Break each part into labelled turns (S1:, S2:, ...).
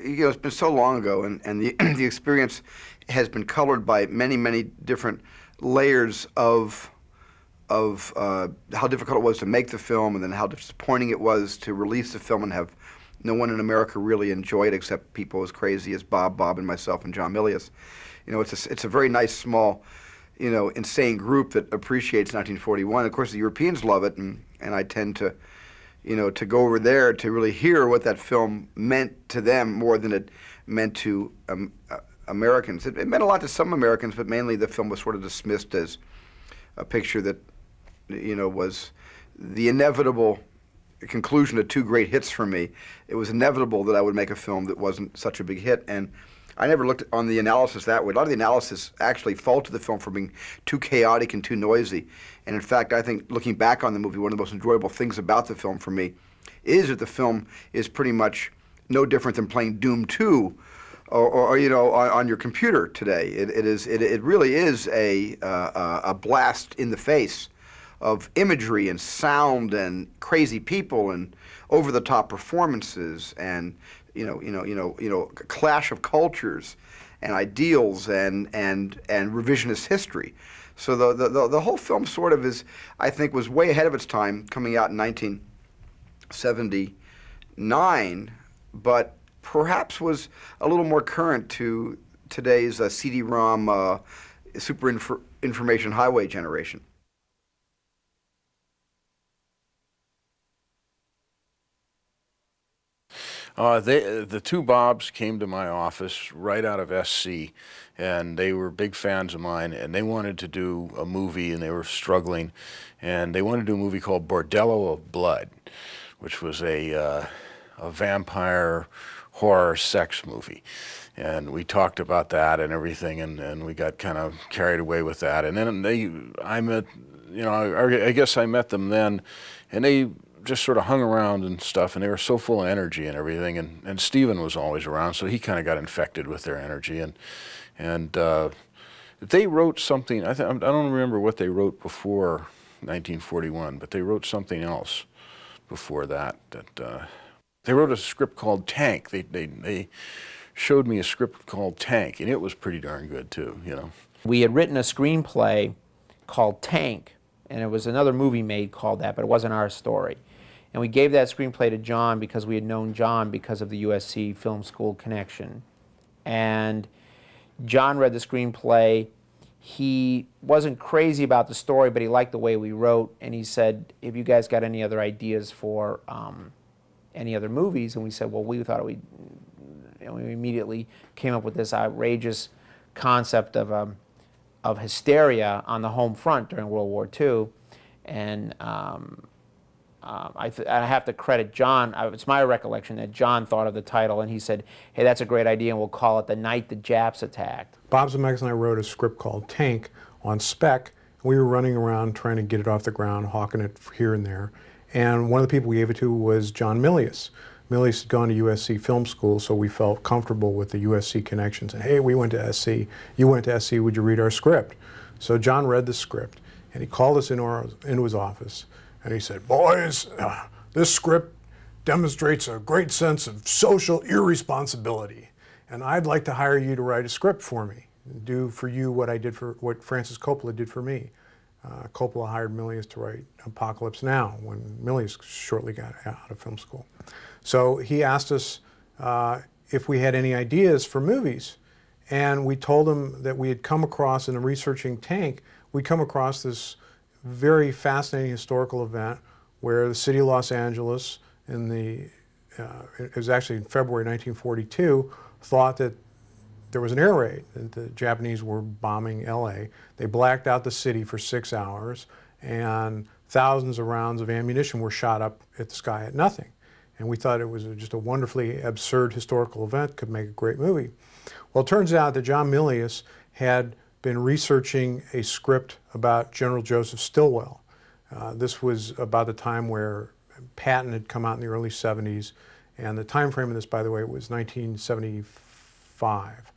S1: it's been so long ago, and the the experience has been colored by many, many different layers of how difficult it was to make the film, and then how disappointing it was to release the film and have no one in America really enjoy it except people as crazy as Bob, and myself, and John Milius. It's a very nice, small, insane group that appreciates 1941. Of course, the Europeans love it, and I tend to, to go over there to really hear what that film meant to them more than it meant to Americans. It meant a lot to some Americans, but mainly the film was sort of dismissed as a picture that, was the inevitable conclusion of two great hits for me. It was inevitable that I would make a film that wasn't such a big hit, and I never looked on the analysis that way. A lot of the analysis actually faulted the film for being too chaotic and too noisy. And in fact, I think looking back on the movie, one of the most enjoyable things about the film for me is that the film is pretty much no different than playing Doom 2 or on your computer today. It really is a blast in the face of imagery and sound and crazy people and over-the-top performances and clash of cultures and ideals and revisionist history. So the whole film sort of I think, was way ahead of its time, coming out in 1979, but perhaps was a little more current to today's CD-ROM information highway generation.
S2: The two Bobs came to my office right out of SC, and they were big fans of mine, and they wanted to do a movie, and they were struggling, and they wanted to do a movie called Bordello of Blood, which was a vampire horror sex movie. And we talked about that and everything, and we got kind of carried away with that. And then I guess I met them then, and they just sort of hung around and stuff, and they were so full of energy and everything, and Stephen was always around, so he kind of got infected with their energy, and they wrote something. I don't remember what they wrote before 1941, but they wrote something else before that. They wrote a script called Tank. They showed me a script called Tank, and it was pretty darn good too.
S3: We had written a screenplay called Tank, and it was another movie made called that, but it wasn't our story. And we gave that screenplay to John because we had known John because of the USC Film School connection. And John read the screenplay. He wasn't crazy about the story, but he liked the way we wrote. And he said, "Have you guys got any other ideas for any other movies?" And we said, "Well, we thought we immediately came up with this outrageous concept of hysteria on the home front during World War II." And I have to credit John. It's my recollection that John thought of the title, and he said, "Hey, that's a great idea, and we'll call it The Night the Japs Attacked."
S4: Bob Zemeckis and I wrote a script called Tank on spec. We were running around trying to get it off the ground, hawking it here and there. And one of the people we gave it to was John Milius. Milius had gone to USC Film School, so we felt comfortable with the USC connections. And hey, we went to SC. You went to SC. Would you read our script? So John read the script, and he called us into his office. And he said, "Boys, this script demonstrates a great sense of social irresponsibility, and I'd like to hire you to write a script for me, do for you what Francis Coppola did for me." Coppola hired Milius to write Apocalypse Now when Milius shortly got out of film school. So he asked us if we had any ideas for movies, and we told him that we had come across, in researching Tank, we'd come across this very fascinating historical event where the city of Los Angeles it was actually in February 1942, thought that there was an air raid, that the Japanese were bombing LA. They blacked out the city for 6 hours, and thousands of rounds of ammunition were shot up at the sky at nothing. And we thought it was just a wonderfully absurd historical event, could make a great movie. Well, it turns out that John Milius had been researching a script about General Joseph Stilwell. This was about the time where Patton had come out in the early 70s, and the time frame of this, by the way, was 1975.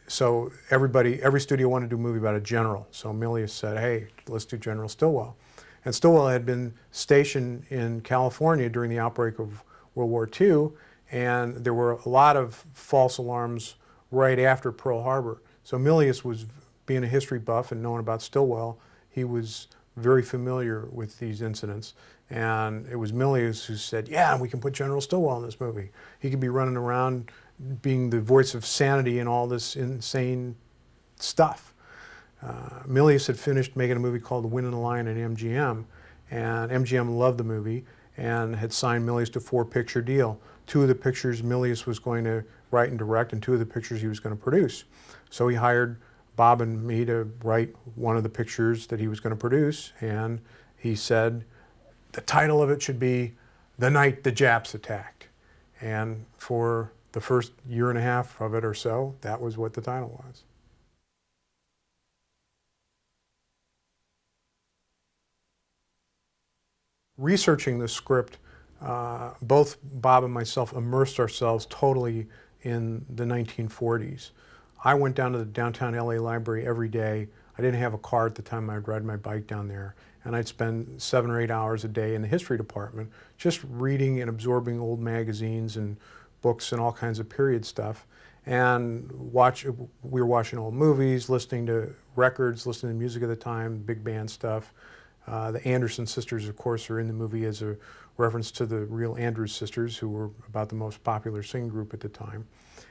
S4: So every studio wanted to do a movie about a general. So Milius said, "Hey, let's do General Stilwell." And Stilwell had been stationed in California during the outbreak of World War II, And there were a lot of false alarms right after Pearl Harbor. So Milius was, being a history buff and knowing about Stilwell, he was very familiar with these incidents. And it was Milius who said, yeah, we can put General Stilwell in this movie. He could be running around being the voice of sanity and all this insane stuff. Milius had finished making a movie called The Wind and the Lion at MGM, and MGM loved the movie and had signed Milius to a 4-picture deal. 2 of the pictures Milius was going to write and direct, and 2 of the pictures he was going to produce. So he hired Bob and me to write one of the pictures that he was going to produce, and he said the title of it should be The Night the Japs Attacked. And for the first year and a half of it or so, that was what the title was. Researching the script, both Bob and myself immersed ourselves totally in the 1940s. I went down to the downtown LA library every day. I didn't have a car at the time. I'd ride my bike down there, and I'd spend 7 or 8 hours a day in the history department just reading and absorbing old magazines and books and all kinds of period stuff. And we were watching old movies, listening to records, listening to music of the time, big band stuff. The Anderson sisters, of course, are in the movie as a reference to the real Andrews sisters, who were about the most popular singing group at the time.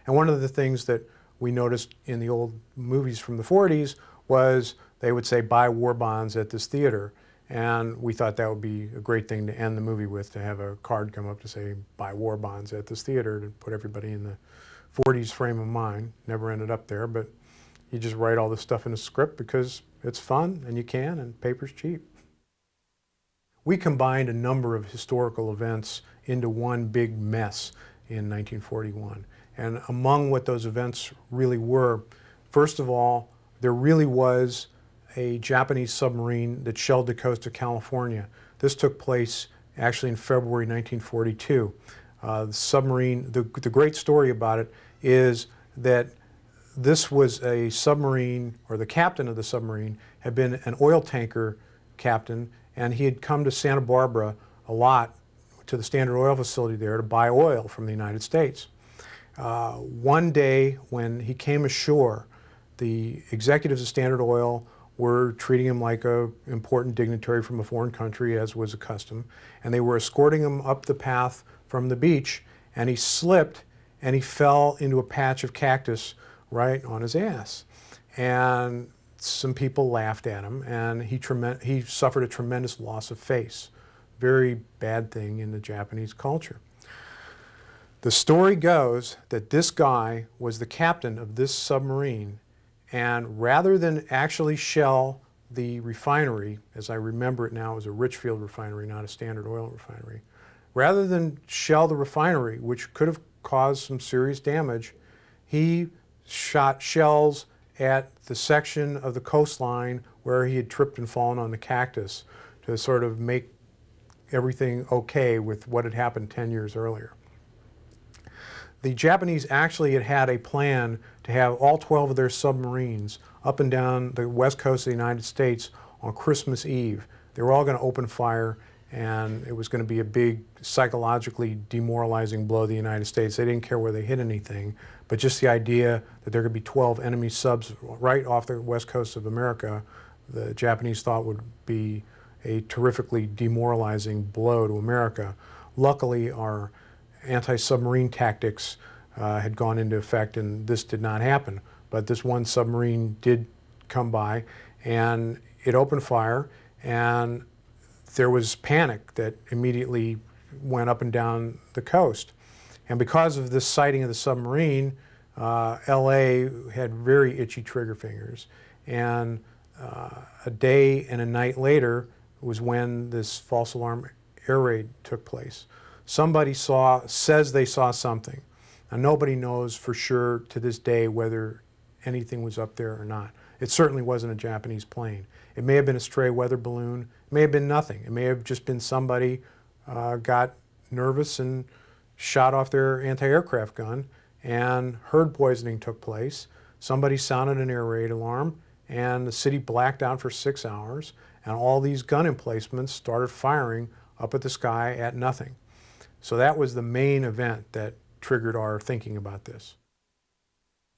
S4: And one of the things that we noticed in the old movies from the 40s was they would say, buy war bonds at this theater. And we thought that would be a great thing to end the movie with, to have a card come up to say, buy war bonds at this theater, to put everybody in the 40s frame of mind. Never ended up there, but you just write all this stuff in a script because it's fun and you can, and paper's cheap. We combined a number of historical events into one big mess in 1941. And among what those events really were, first of all, there really was a Japanese submarine that shelled the coast of California. This took place actually in February 1942. The submarine, the great story about it is that this was a submarine, or the captain of the submarine had been an oil tanker captain, and he had come to Santa Barbara a lot, to the Standard Oil facility there, to buy oil from the United States. One day when he came ashore, the executives of Standard Oil were treating him like an important dignitary from a foreign country, as was the custom, and they were escorting him up the path from the beach, and he slipped and he fell into a patch of cactus right on his ass. And some people laughed at him, and he suffered a tremendous loss of face. Very bad thing in the Japanese culture. The story goes that this guy was the captain of this submarine, and rather than actually shell the refinery, as I remember it now, it was a Richfield refinery, not a Standard Oil refinery, rather than shell the refinery, which could have caused some serious damage, he shot shells at the section of the coastline where he had tripped and fallen on the cactus to sort of make everything okay with what had happened 10 years earlier. The Japanese actually had a plan to have all 12 of their submarines up and down the west coast of the United States on Christmas Eve. They were all going to open fire, and it was going to be a big psychologically demoralizing blow to the United States. They didn't care where they hit anything, but just the idea that there could be 12 enemy subs right off the west coast of America, the Japanese thought would be a terrifically demoralizing blow to America. Luckily, our anti-submarine tactics had gone into effect, and this did not happen. But this one submarine did come by, and it opened fire, and there was panic that immediately went up and down the coast. And because of this sighting of the submarine, LA had very itchy trigger fingers. And a day and a night later was when this false alarm air raid took place. Somebody says they saw something. Now, nobody knows for sure to this day whether anything was up there or not. It certainly wasn't a Japanese plane. It may have been a stray weather balloon. It may have been nothing. It may have just been somebody got nervous and shot off their anti-aircraft gun, and herd poisoning took place. Somebody sounded an air raid alarm, and the city blacked out for 6 hours, and all these gun emplacements started firing up at the sky at nothing. So that was the main event that triggered our thinking about this.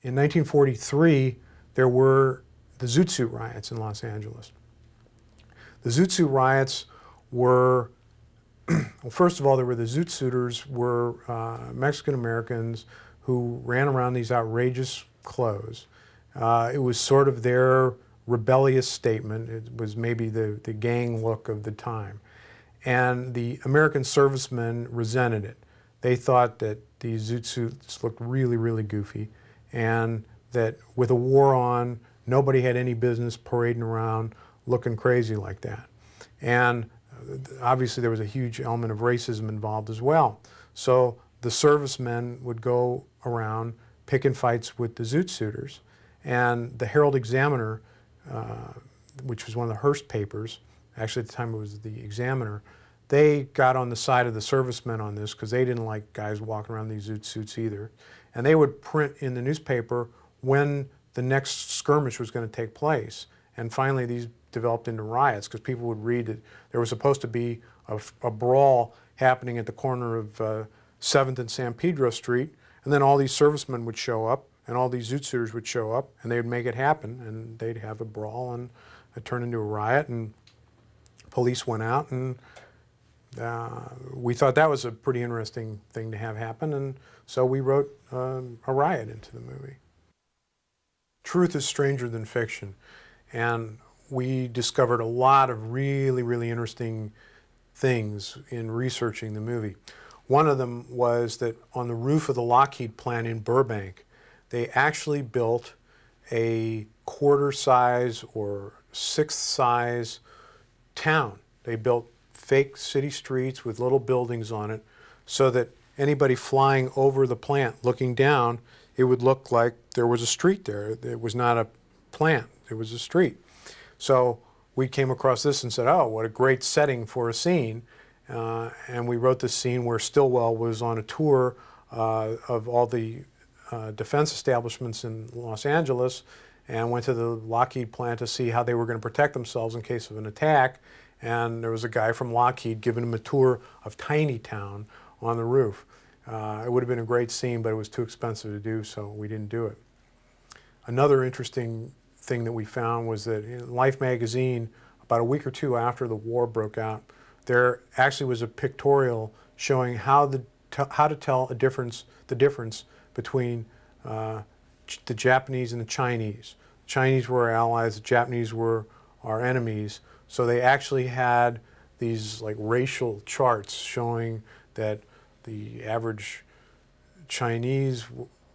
S4: In 1943, there were the Zoot Suit riots in Los Angeles. The Zoot Suit riots were, well, first of all, there were the Zoot Suiters were Mexican Americans who ran around these outrageous clothes. It was sort of their rebellious statement. It was maybe the gang look of the time. And the American servicemen resented it. They thought that these Zoot Suits looked really, really goofy, and that with a war on, nobody had any business parading around looking crazy like that. And obviously there was a huge element of racism involved as well. So the servicemen would go around picking fights with the Zoot Suiters, and the Herald Examiner, which was one of the Hearst papers, actually at the time it was the Examiner, they got on the side of the servicemen on this because they didn't like guys walking around these Zoot Suits either. And they would print in the newspaper when the next skirmish was going to take place. And finally these developed into riots because people would read that there was supposed to be a brawl happening at the corner of 7th and San Pedro Street, and then all these servicemen would show up and all these Zoot Suiters would show up and they would make it happen, and they'd have a brawl and it turned into a riot, and police went out, and we thought that was a pretty interesting thing to have happen, and so we wrote a riot into the movie. Truth is stranger than fiction, and we discovered a lot of really, really interesting things in researching the movie. One of them was that on the roof of the Lockheed plant in Burbank, they actually built a quarter-size or sixth-size town. They built fake city streets with little buildings on it so that anybody flying over the plant looking down, it would look like there was a street there. It was not a plant, it was a street. So we came across this and said, oh, what a great setting for a scene. And we wrote this scene where Stillwell was on a tour of all the defense establishments in Los Angeles and went to the Lockheed plant to see how they were going to protect themselves in case of an attack. And there was a guy from Lockheed giving him a tour of Tiny Town on the roof. It would have been a great scene, but it was too expensive to do, so we didn't do it. Another interesting thing that we found was that in Life magazine, about a week or two after the war broke out, there actually was a pictorial showing how to tell the difference between the Japanese and the Chinese. The Chinese were our allies, the Japanese were our enemies. So they actually had these like racial charts showing that the average Chinese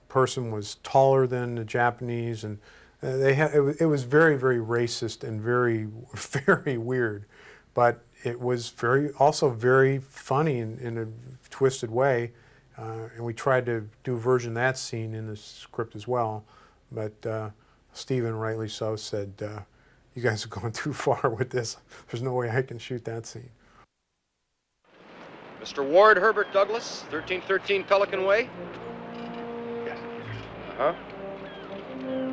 S4: person was taller than the Japanese, and it was very, very racist and very, very weird. But it was also very funny in a twisted way. And we tried to do a version of that scene in the script as well. But Stephen, rightly so, said, you guys are going too far with this. There's no way I can shoot that scene.
S5: Mr. Ward Herbert Douglas, 1313 Pelican Way?
S6: Yes.
S5: Uh-huh.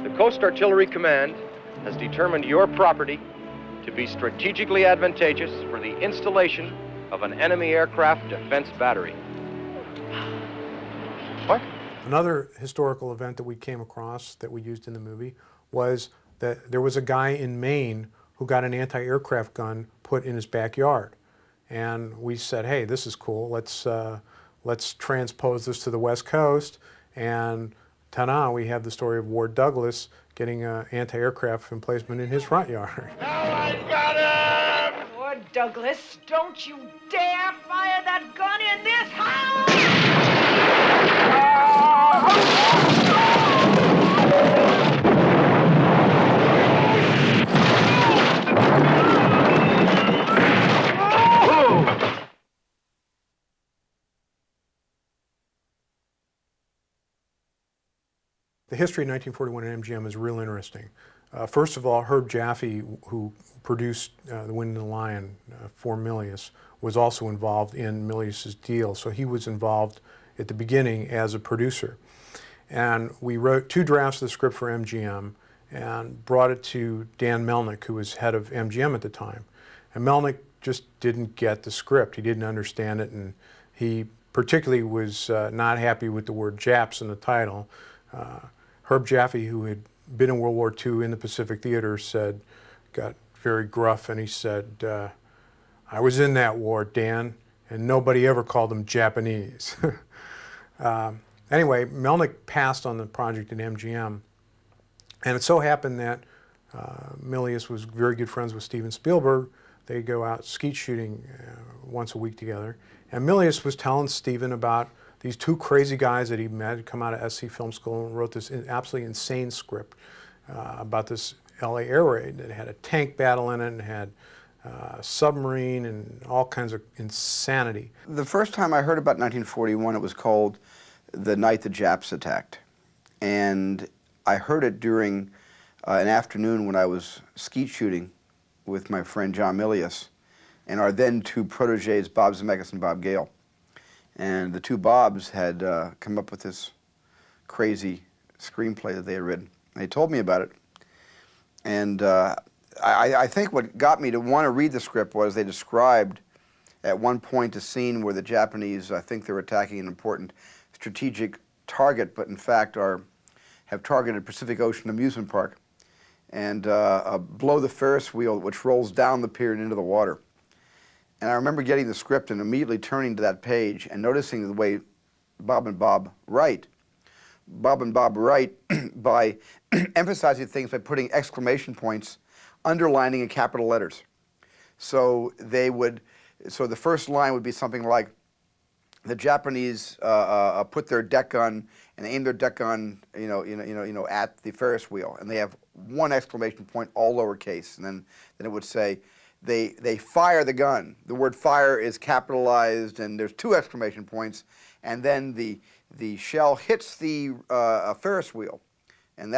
S5: The Coast Artillery Command has determined your property to be strategically advantageous for the installation of an enemy aircraft defense battery.
S6: What?
S4: Another historical event that we came across that we used in the movie was that there was a guy in Maine who got an anti-aircraft gun put in his backyard. And we said, hey, this is cool. Let's transpose this to the West Coast. And ta-da, we have the story of Ward Douglas getting an anti-aircraft emplacement in his front yard.
S6: Now I got him!
S7: Lord Douglas, don't you dare fire that gun in this house!
S4: The history of 1941 at MGM is real interesting. First of all, Herb Jaffe, who produced The Wind and the Lion for Milius, was also involved in Milius's deal. So he was involved at the beginning as a producer. And we wrote 2 drafts of the script for MGM and brought it to Dan Melnick, who was head of MGM at the time. And Melnick just didn't get the script. He didn't understand it, and he particularly was not happy with the word Japs in the title. Herb Jaffe, who had been in World War II in the Pacific Theater, got very gruff, and he said, I was in that war, Dan, and nobody ever called them Japanese. Anyway, Melnick passed on the project at MGM, and it so happened that Milius was very good friends with Steven Spielberg. They go out skeet shooting once a week together, and Milius was telling Steven about these two crazy guys that he met, had come out of SC Film School and wrote this absolutely insane script about this LA air raid that had a tank battle in it and had submarine and all kinds of insanity.
S1: The first time I heard about 1941, it was called The Night the Japs Attacked. And I heard it during an afternoon when I was skeet shooting with my friend John Milius and our then two proteges, Bob Zemeckis and Bob Gale. And the two Bobs had come up with this crazy screenplay that they had written. They told me about it. And I think what got me to want to read the script was they described at one point a scene where the Japanese, I think they're attacking an important strategic target, but in fact have targeted Pacific Ocean Amusement Park and blow the Ferris wheel, which rolls down the pier and into the water. And I remember getting the script and immediately turning to that page and noticing the way Bob and Bob write. Bob and Bob write by emphasizing things by putting exclamation points, underlining in capital letters. So the first line would be something like, the Japanese put their deck gun and aim their deck gun, at the Ferris wheel, and they have one exclamation point, all lowercase, and then it would say, they fire the gun. The word fire is capitalized, and there's two exclamation points, and then the shell hits the Ferris wheel, and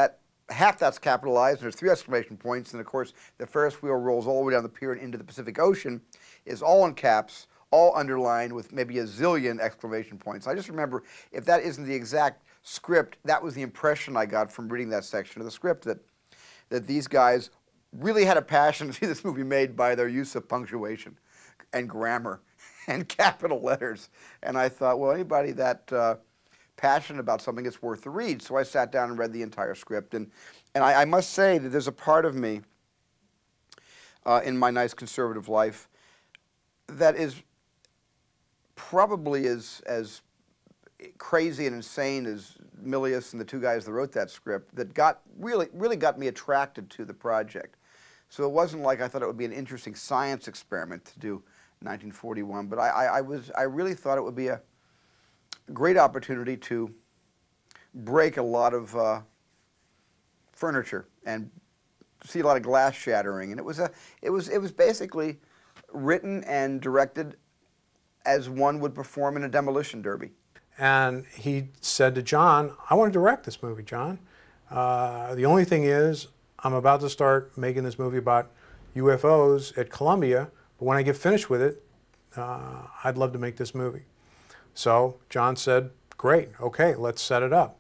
S1: half that's capitalized, and there's three exclamation points, and of course the Ferris wheel rolls all the way down the pier and into the Pacific Ocean, is all in caps, all underlined with maybe a zillion exclamation points. I just remember, if that isn't the exact script, that was the impression I got from reading that section of the script, that these guys really had a passion to see this movie made by their use of punctuation and grammar and capital letters. And I thought, well, anybody that passionate about something, it's worth the read. So I sat down and read the entire script. And I must say that there's a part of me in my nice conservative life that is probably as crazy and insane as Milius and the two guys that wrote that script, that really got me attracted to the project. So it wasn't like I thought it would be an interesting science experiment to do 1941, but I really thought it would be a great opportunity to break a lot of furniture and see a lot of glass shattering. And it was basically written and directed as one would perform in a demolition derby.
S4: And he said to John, I want to direct this movie, John. The only thing is, I'm about to start making this movie about UFOs at Columbia, but when I get finished with it, I'd love to make this movie. So John said, great, okay, let's set it up.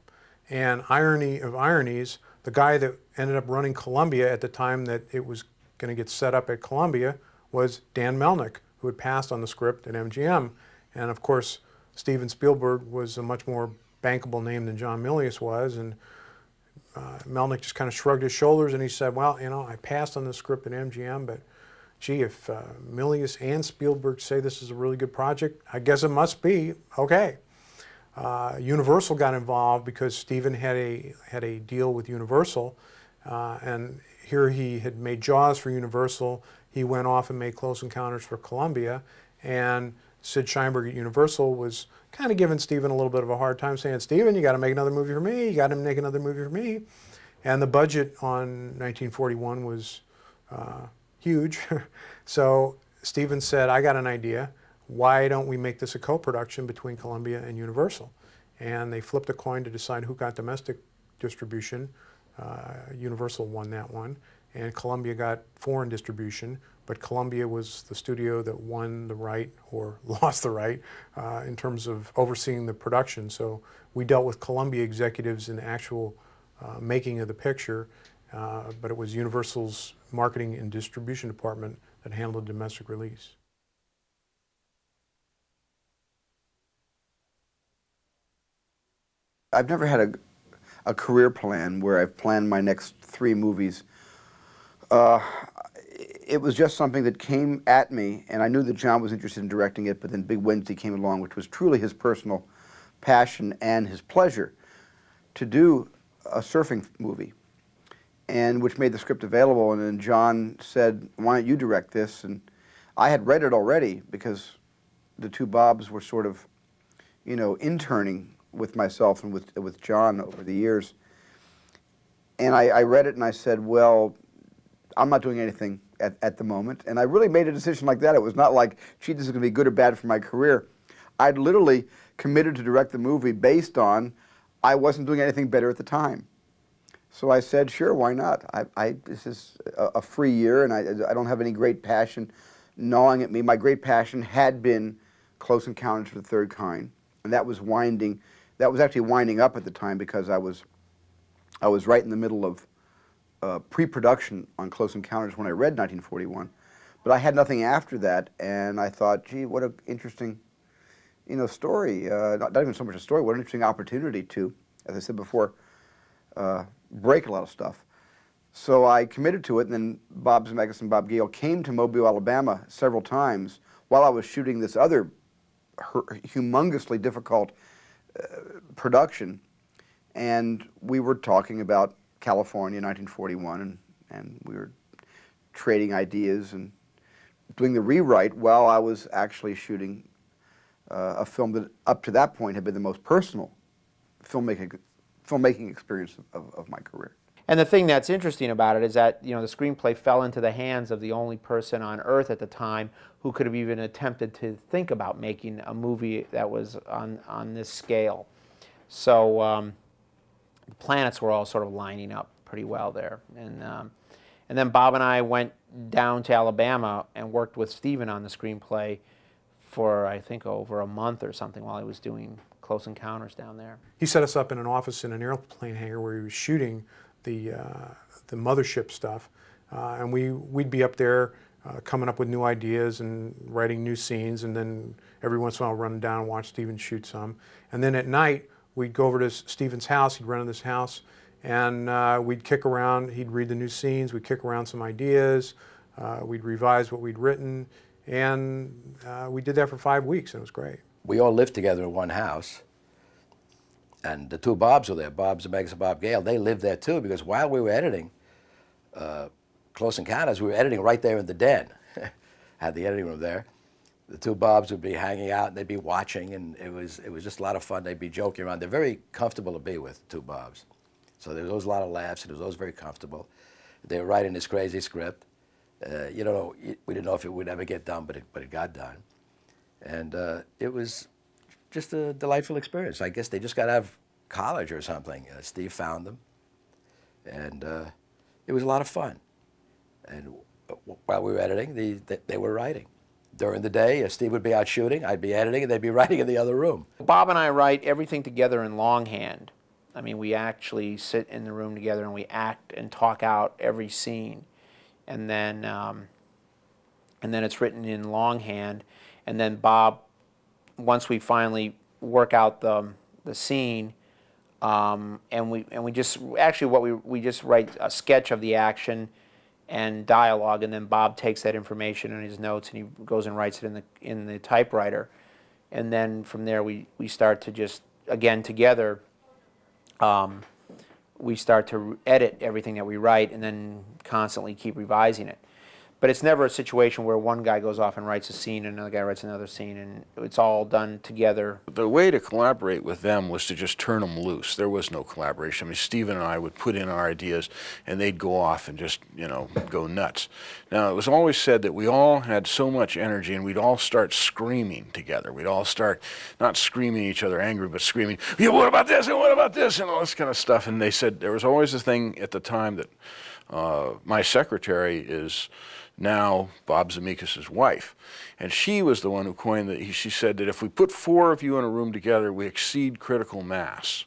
S4: And irony of ironies, the guy that ended up running Columbia at the time that it was going to get set up at Columbia was Dan Melnick, who had passed on the script at MGM. And of course, Steven Spielberg was a much more bankable name than John Milius was, and Melnick just kind of shrugged his shoulders and he said, well, I passed on the script at MGM, but gee, if Milius and Spielberg say this is a really good project, I guess it must be. Okay. Universal got involved because Steven had a deal with Universal, and here he had made Jaws for Universal. He went off and made Close Encounters for Columbia, and Sid Sheinberg at Universal was kind of giving Steven a little bit of a hard time, saying, Steven, you got to make another movie for me, you got to make another movie for me. And the budget on 1941 was huge. So Steven said, I got an idea. Why don't we make this a co-production between Columbia and Universal? And they flipped a coin to decide who got domestic distribution. Universal won that one, and Columbia got foreign distribution, but Columbia was the studio that won the right, or lost the right, in terms of overseeing the production. So we dealt with Columbia executives in the actual making of the picture, but it was Universal's marketing and distribution department that handled domestic release.
S1: I've never had a career plan where I've planned my next 3 movies. It was just something that came at me, and I knew that John was interested in directing it, but then Big Wednesday came along, which was truly his personal passion and his pleasure to do a surfing movie, and which made the script available. And then John said, "Why don't you direct this?" And I had read it already because the two Bobs were sort of, interning with myself and with John over the years. And I read it and I said, well, I'm not doing anything at the moment. And I really made a decision like that. It was not like, gee, this is going to be good or bad for my career. I'd literally committed to direct the movie based on I wasn't doing anything better at the time. So I said, sure, why not? This is a free year, and I don't have any great passion gnawing at me. My great passion had been Close Encounters of the Third Kind, and that was actually winding up at the time because I was right in the middle of pre-production on Close Encounters when I read 1941. But I had nothing after that, and I thought, gee, what an interesting, story. Not even so much a story, what an interesting opportunity to, as I said before, break a lot of stuff. So I committed to it, and then Bob Zemeckis and Bob Gale came to Mobile, Alabama several times while I was shooting this other humongously difficult production, and we were talking about California, 1941, and we were trading ideas and doing the rewrite while I was actually shooting a film that up to that point had been the most personal filmmaking experience of my career.
S3: And the thing that's interesting about it is that, the screenplay fell into the hands of the only person on earth at the time who could have even attempted to think about making a movie that was on this scale. So the planets were all sort of lining up pretty well there. And then Bob and I went down to Alabama and worked with Stephen on the screenplay for, I think, over a month or something while he was doing Close Encounters down there.
S4: He set us up in an office in an airplane hangar where he was shooting the mothership stuff, and we'd be up there coming up with new ideas and writing new scenes, and then every once in a while run down and watch Stephen shoot some. And then at night we'd go over to Stephen's house. He'd rent in this house, and we'd kick around. He'd read the new scenes. We'd kick around some ideas. We'd revise what we'd written, and we did that for 5 weeks, and it was great.
S8: We all lived together in one house. And the two Bobs were there, Bob Zemeckis and Bob Gale. They lived there too, because while we were editing Close Encounters, we were editing right there in the den. Had the editing room there. The two Bobs would be hanging out, and they'd be watching, and it was just a lot of fun. They'd be joking around. They're very comfortable to be with, two Bobs. So there was always a lot of laughs, and it was always very comfortable. They were writing this crazy script. We didn't know if it would ever get done, but it got done. And it was just a delightful experience. I guess they just got out of college or something. Steve found them, and it was a lot of fun. And while we were editing, they were writing. During the day, Steve would be out shooting, I'd be editing, and they'd be writing in the other room.
S3: Bob and I write everything together in longhand. I mean, we actually sit in the room together and we act and talk out every scene, and then it's written in longhand. And then Bob, once we finally work out the scene, and we just write a sketch of the action and dialogue, and then Bob takes that information in his notes and he goes and writes it in the typewriter, and then from there we start to just again together. We start to edit everything that we write and then constantly keep revising it. But it's never a situation where one guy goes off and writes a scene and another guy writes another scene, and it's all done together.
S2: The way to collaborate with them was to just turn them loose. There was no collaboration. I mean, Stephen and I would put in our ideas, and they'd go off and just, go nuts. Now, it was always said that we all had so much energy, and we'd all start screaming together. We'd all start not screaming at each other angry, but screaming, yeah, what about this, and what about this, and all this kind of stuff. And they said there was always a thing at the time that my secretary is now Bob Zemeckis' wife, and she was the one who coined that. She said that if we put 4 of you in a room together, we exceed critical mass,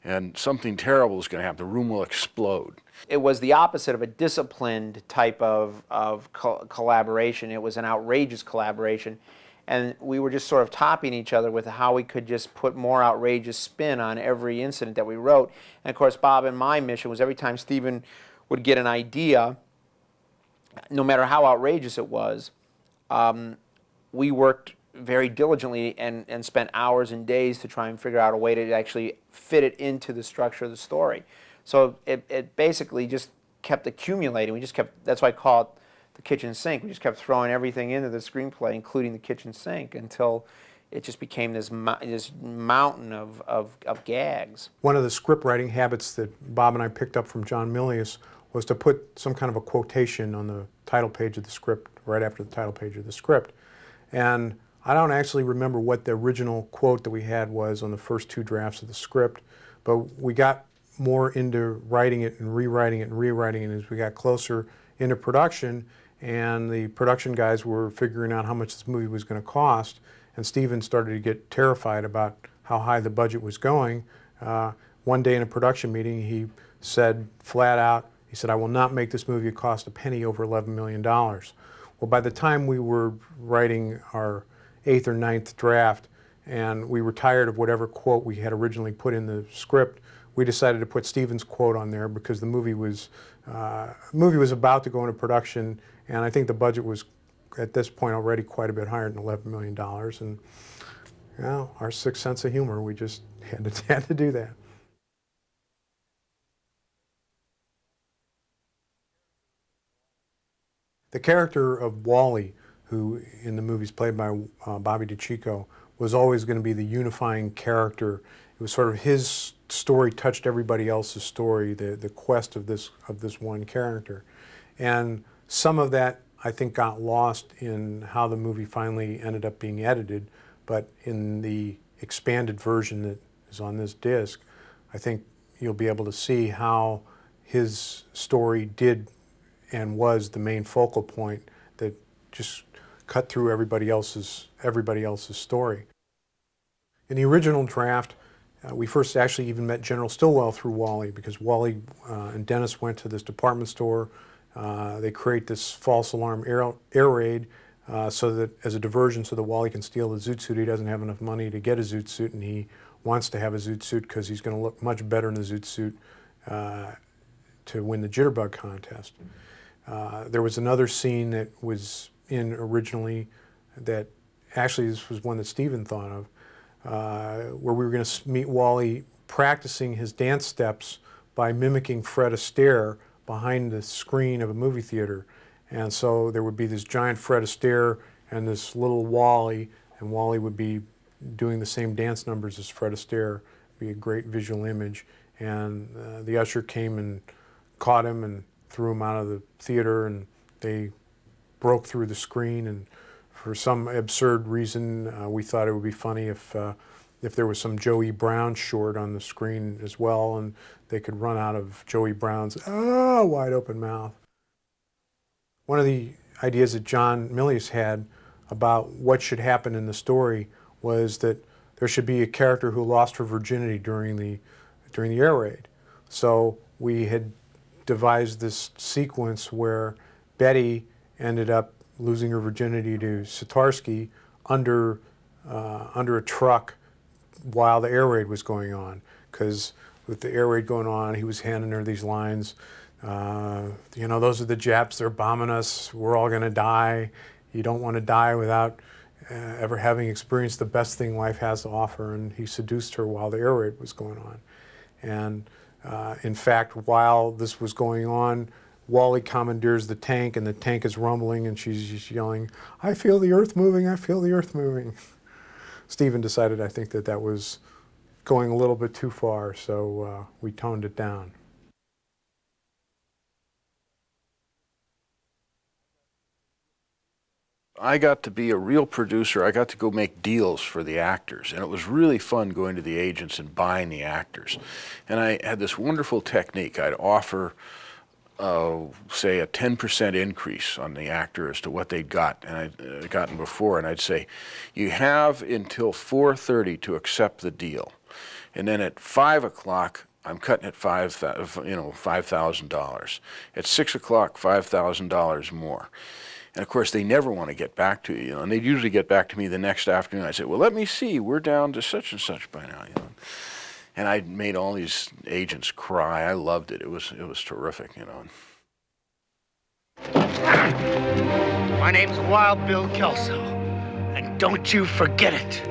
S2: and something terrible is going to happen. The room will explode.
S3: It was the opposite of a disciplined type of collaboration. It was an outrageous collaboration, And we were just sort of topping each other with how we could just put more outrageous spin on every incident that we wrote. And of course, Bob and my mission was every time Stephen would get an idea, no matter how outrageous it was, we worked very diligently and spent hours and days to try and figure out a way to actually fit it into the structure of the story. So it basically just kept accumulating. We just kept, that's why I call it the kitchen sink. We just kept throwing everything into the screenplay, including the kitchen sink, until it just became this mountain of gags.
S4: One of the script writing habits that Bob and I picked up from John Milius was to put some kind of a quotation on the title page of the script, right after the title page of the script. And I don't actually remember what the original quote that we had was on the first 2 drafts of the script, but we got more into writing it and rewriting it and rewriting it as we got closer into production, and the production guys were figuring out how much this movie was going to cost, and Steven started to get terrified about how high the budget was going. One day in a production meeting, he said flat out, he said, "I will not make this movie cost a penny over $11 million. Well, by the time we were writing our 8th or 9th draft, and we were tired of whatever quote we had originally put in the script, we decided to put Steven's quote on there because the movie was about to go into production, and I think the budget was at this point already quite a bit higher than $11 million. And you know, our sixth sense of humor, we just had to do that. The character of Wally, who in the movie is played by Bobby DeCicco, was always going to be the unifying character. It was sort of his story touched everybody else's story, the quest of this one character. And some of that, I think, got lost in how the movie finally ended up being edited, but in the expanded version that is on this disc, I think you'll be able to see how his story did and was the main focal point that just cut through everybody else's story. In the original draft, we first actually even met General Stilwell through Wally, because Wally and Dennis went to this department store. They create this false alarm air raid so that as a diversion, so that Wally can steal the zoot suit. He doesn't have enough money to get a zoot suit, and he wants to have a zoot suit because he's going to look much better in the zoot suit to win the jitterbug contest. There was another scene that was in originally that actually this was one that Steven thought of, where we were going to meet Wally practicing his dance steps by mimicking Fred Astaire behind the screen of a movie theater. And so there would be this giant Fred Astaire and this little Wally, and Wally would be doing the same dance numbers as Fred Astaire. It'd be a great visual image. And the usher came and caught him and threw him out of the theater, and they broke through the screen. And for some absurd reason, we thought it would be funny if there was some Joey Brown short on the screen as well, and they could run out of Joey Brown's wide open mouth. One of the ideas that John Milius had about what should happen in the story was that there should be a character who lost her virginity during the air raid. So we had devised this sequence where Betty ended up losing her virginity to Sitarsky under a truck while the air raid was going on. Because with the air raid going on, he was handing her these lines. You know, those are the Japs, they're bombing us, we're all going to die. You don't want to die without ever having experienced the best thing life has to offer. And he seduced her while the air raid was going on. And in fact, while this was going on, Wally commandeers the tank, and the tank is rumbling, and she's just yelling, "I feel the earth moving, I feel the earth moving." Steven decided, I think, that was going a little bit too far, so we toned it down.
S2: I got to be a real producer. I got to go make deals for the actors, and it was really fun going to the agents and buying the actors. And I had this wonderful technique. I'd offer, say, a 10% increase on the actor as to what they'd got, and I'd gotten before, and I'd say, you have until 4:30 to accept the deal. And then at 5 o'clock, I'm cutting it $5,000. At 6 o'clock, $5,000 more. And of course, they never want to get back to you, and they'd usually get back to me the next afternoon. I said, well, let me see, we're down to such and such by now, And I made all these agents cry. I loved it. It was terrific,
S6: My name's Wild Bill Kelso, and don't you forget it.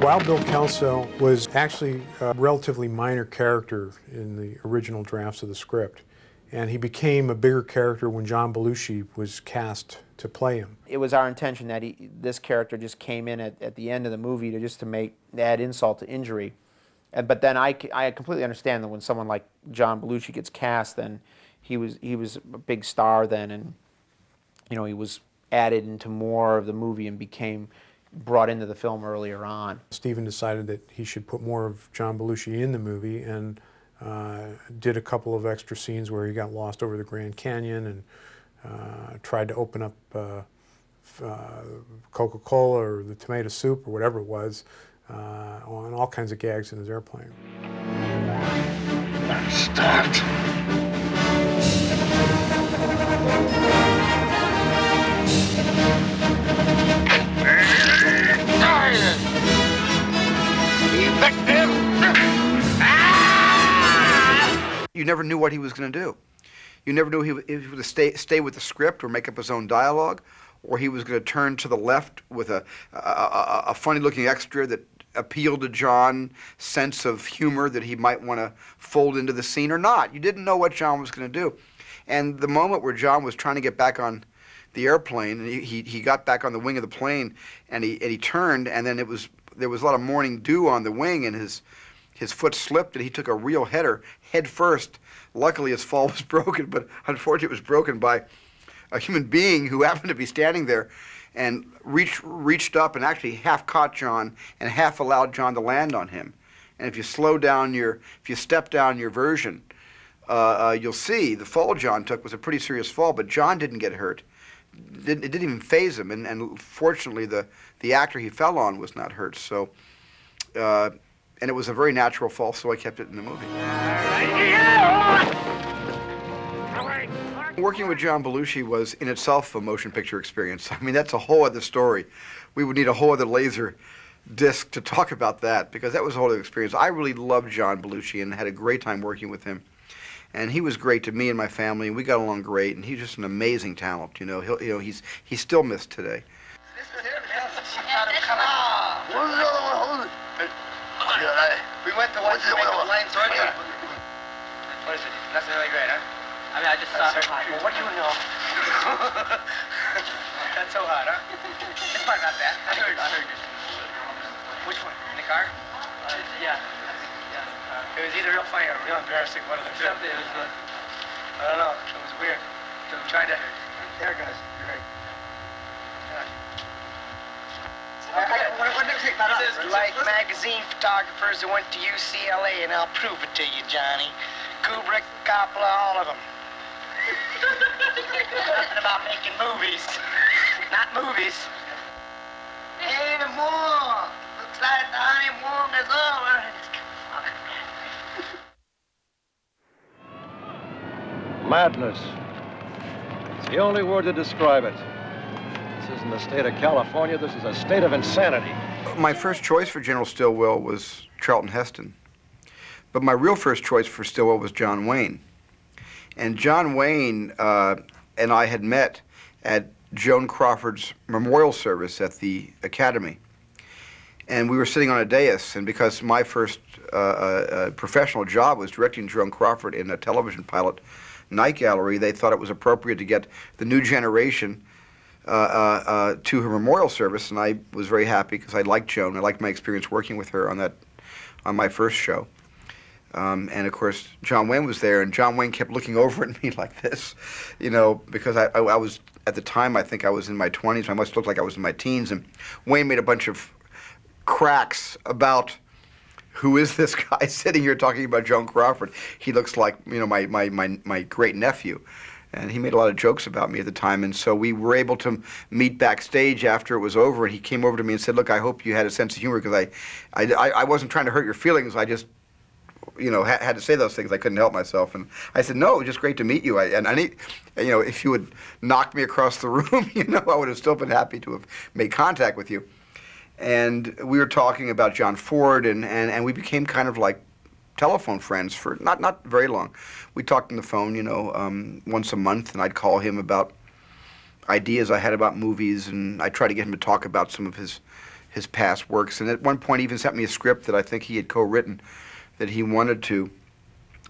S4: Wild Bill Kelso was actually a relatively minor character in the original drafts of the script, and he became a bigger character when John Belushi was cast to play him.
S3: It was our intention that this character just came in at the end of the movie to add insult to injury. But then I completely understand that when someone like John Belushi gets cast, then he was a big star then, and he was added into more of the movie and became brought into the film earlier on.
S4: Steven decided that he should put more of John Belushi in the movie, and did a couple of extra scenes where he got lost over the Grand Canyon and tried to open up Coca-Cola or the tomato soup or whatever it was, on all kinds of gags in his airplane.
S6: Start.
S1: You never knew what he was going to do. You never knew if he would stay with the script or make up his own dialogue, or he was going to turn to the left with a funny-looking extra that appealed to John's sense of humor that he might want to fold into the scene or not. You didn't know what John was going to do. And the moment where John was trying to get back on the airplane, and he got back on the wing of the plane, and he turned, and then there was a lot of morning dew on the wing, and his foot slipped, and he took a real header head first. Luckily, his fall was broken, but unfortunately, it was broken by a human being who happened to be standing there, and reached up and actually half caught John and half allowed John to land on him. And if you step down your version, you'll see the fall John took was a pretty serious fall, but John didn't get hurt. It didn't even faze him, and fortunately, the actor he fell on was not hurt. So, and it was a very natural fall, so I kept it in the movie. Working with John Belushi was in itself a motion picture experience. I mean, that's a whole other story. We would need a whole other laser disc to talk about that, because that was a whole other experience. I really loved John Belushi and had a great time working with him. And he was great to me and my family, and we got along great, and he's just an amazing talent. He's still missed today.
S9: We went to watch the plane, so what is it? Nothing really great, huh? I mean, I just saw her hot. Well, what do you know? That's so hot, huh? It's probably not bad. I heard it. Which one? In the car? Yeah. It was either real funny or real embarrassing, one of the two. Something, I don't know. It was weird. So I'm trying to... There it goes. You're right. Like magazine photographers that went to UCLA, and I'll prove it to you, Johnny. Kubrick, Coppola, all of them. Nothing about making movies. Not movies. Hey, more. Looks like the honeymoon is over.
S10: Madness. It's the only word to describe it. This isn't the state of California, this is a state of insanity.
S1: My first choice for General Stilwell was Charlton Heston. But my real first choice for Stilwell was John Wayne. And John Wayne and I had met at Joan Crawford's memorial service at the Academy. And we were sitting on a dais, and because my first professional job was directing Joan Crawford in a television pilot, Night Gallery, they thought it was appropriate to get the new generation to her memorial service, and I was very happy because I liked Joan. I liked my experience working with her on my first show. And of course, John Wayne was there, and John Wayne kept looking over at me like this, because I was, at the time, I think I was in my 20s. I must look like I was in my teens, and Wayne made a bunch of cracks about who is this guy sitting here talking about Joan Crawford. He looks like, my great nephew. And he made a lot of jokes about me at the time, and so we were able to meet backstage after it was over, and he came over to me and said, look, I hope you had a sense of humor, because I wasn't trying to hurt your feelings. I just, had to say those things. I couldn't help myself, and I said, "No, it was just great to meet you. I need, if you would knock me across the room, I would have still been happy to have made contact with you." And we were talking about John Ford, and we became kind of like telephone friends for not very long. We talked on the phone, once a month, and I'd call him about ideas I had about movies, and I tried to get him to talk about some of his past works. And at one point, he even sent me a script that I think he had co-written that he wanted to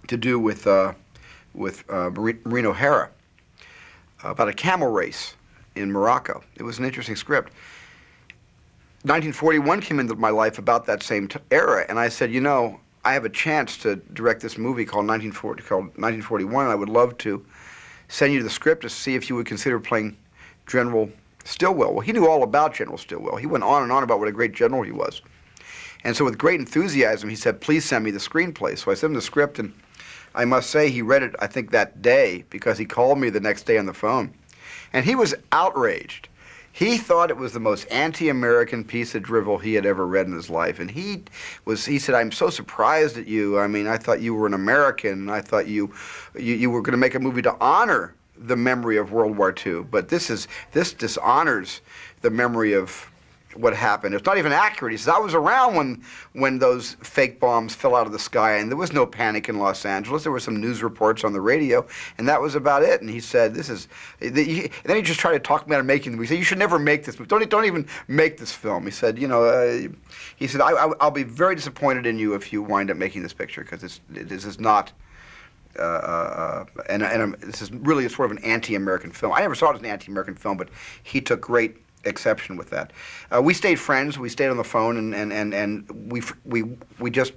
S1: do with Maureen O'Hara about a camel race in Morocco. It was an interesting script. 1941 came into my life about that same era, and I said, I have a chance to direct this movie called 1941, and I would love to send you the script to see if you would consider playing General Stilwell. Well, he knew all about General Stilwell. He went on and on about what a great general he was. And so with great enthusiasm, he said, please send me the screenplay. So I sent him the script, and I must say he read it, I think, that day, because he called me the next day on the phone. And he was outraged. He thought it was the most anti-American piece of drivel he had ever read in his life. And he said, I'm so surprised at you. I mean, I thought you were an American. I thought you were going to make a movie to honor the memory of World War II. But this dishonors the memory of what happened. It's not even accurate. He says, I was around when those fake bombs fell out of the sky, and there was no panic in Los Angeles. There were some news reports on the radio, and that was about it. And he said, and then he just tried to talk me out of making the movie. He said, you should never make this movie. Don't even make this film. He said, I'll be very disappointed in you if you wind up making this picture, because this is not, this is really sort of an anti-American film. I never saw it as an anti-American film, but he took great exception with that. We stayed friends. We stayed on the phone, and we just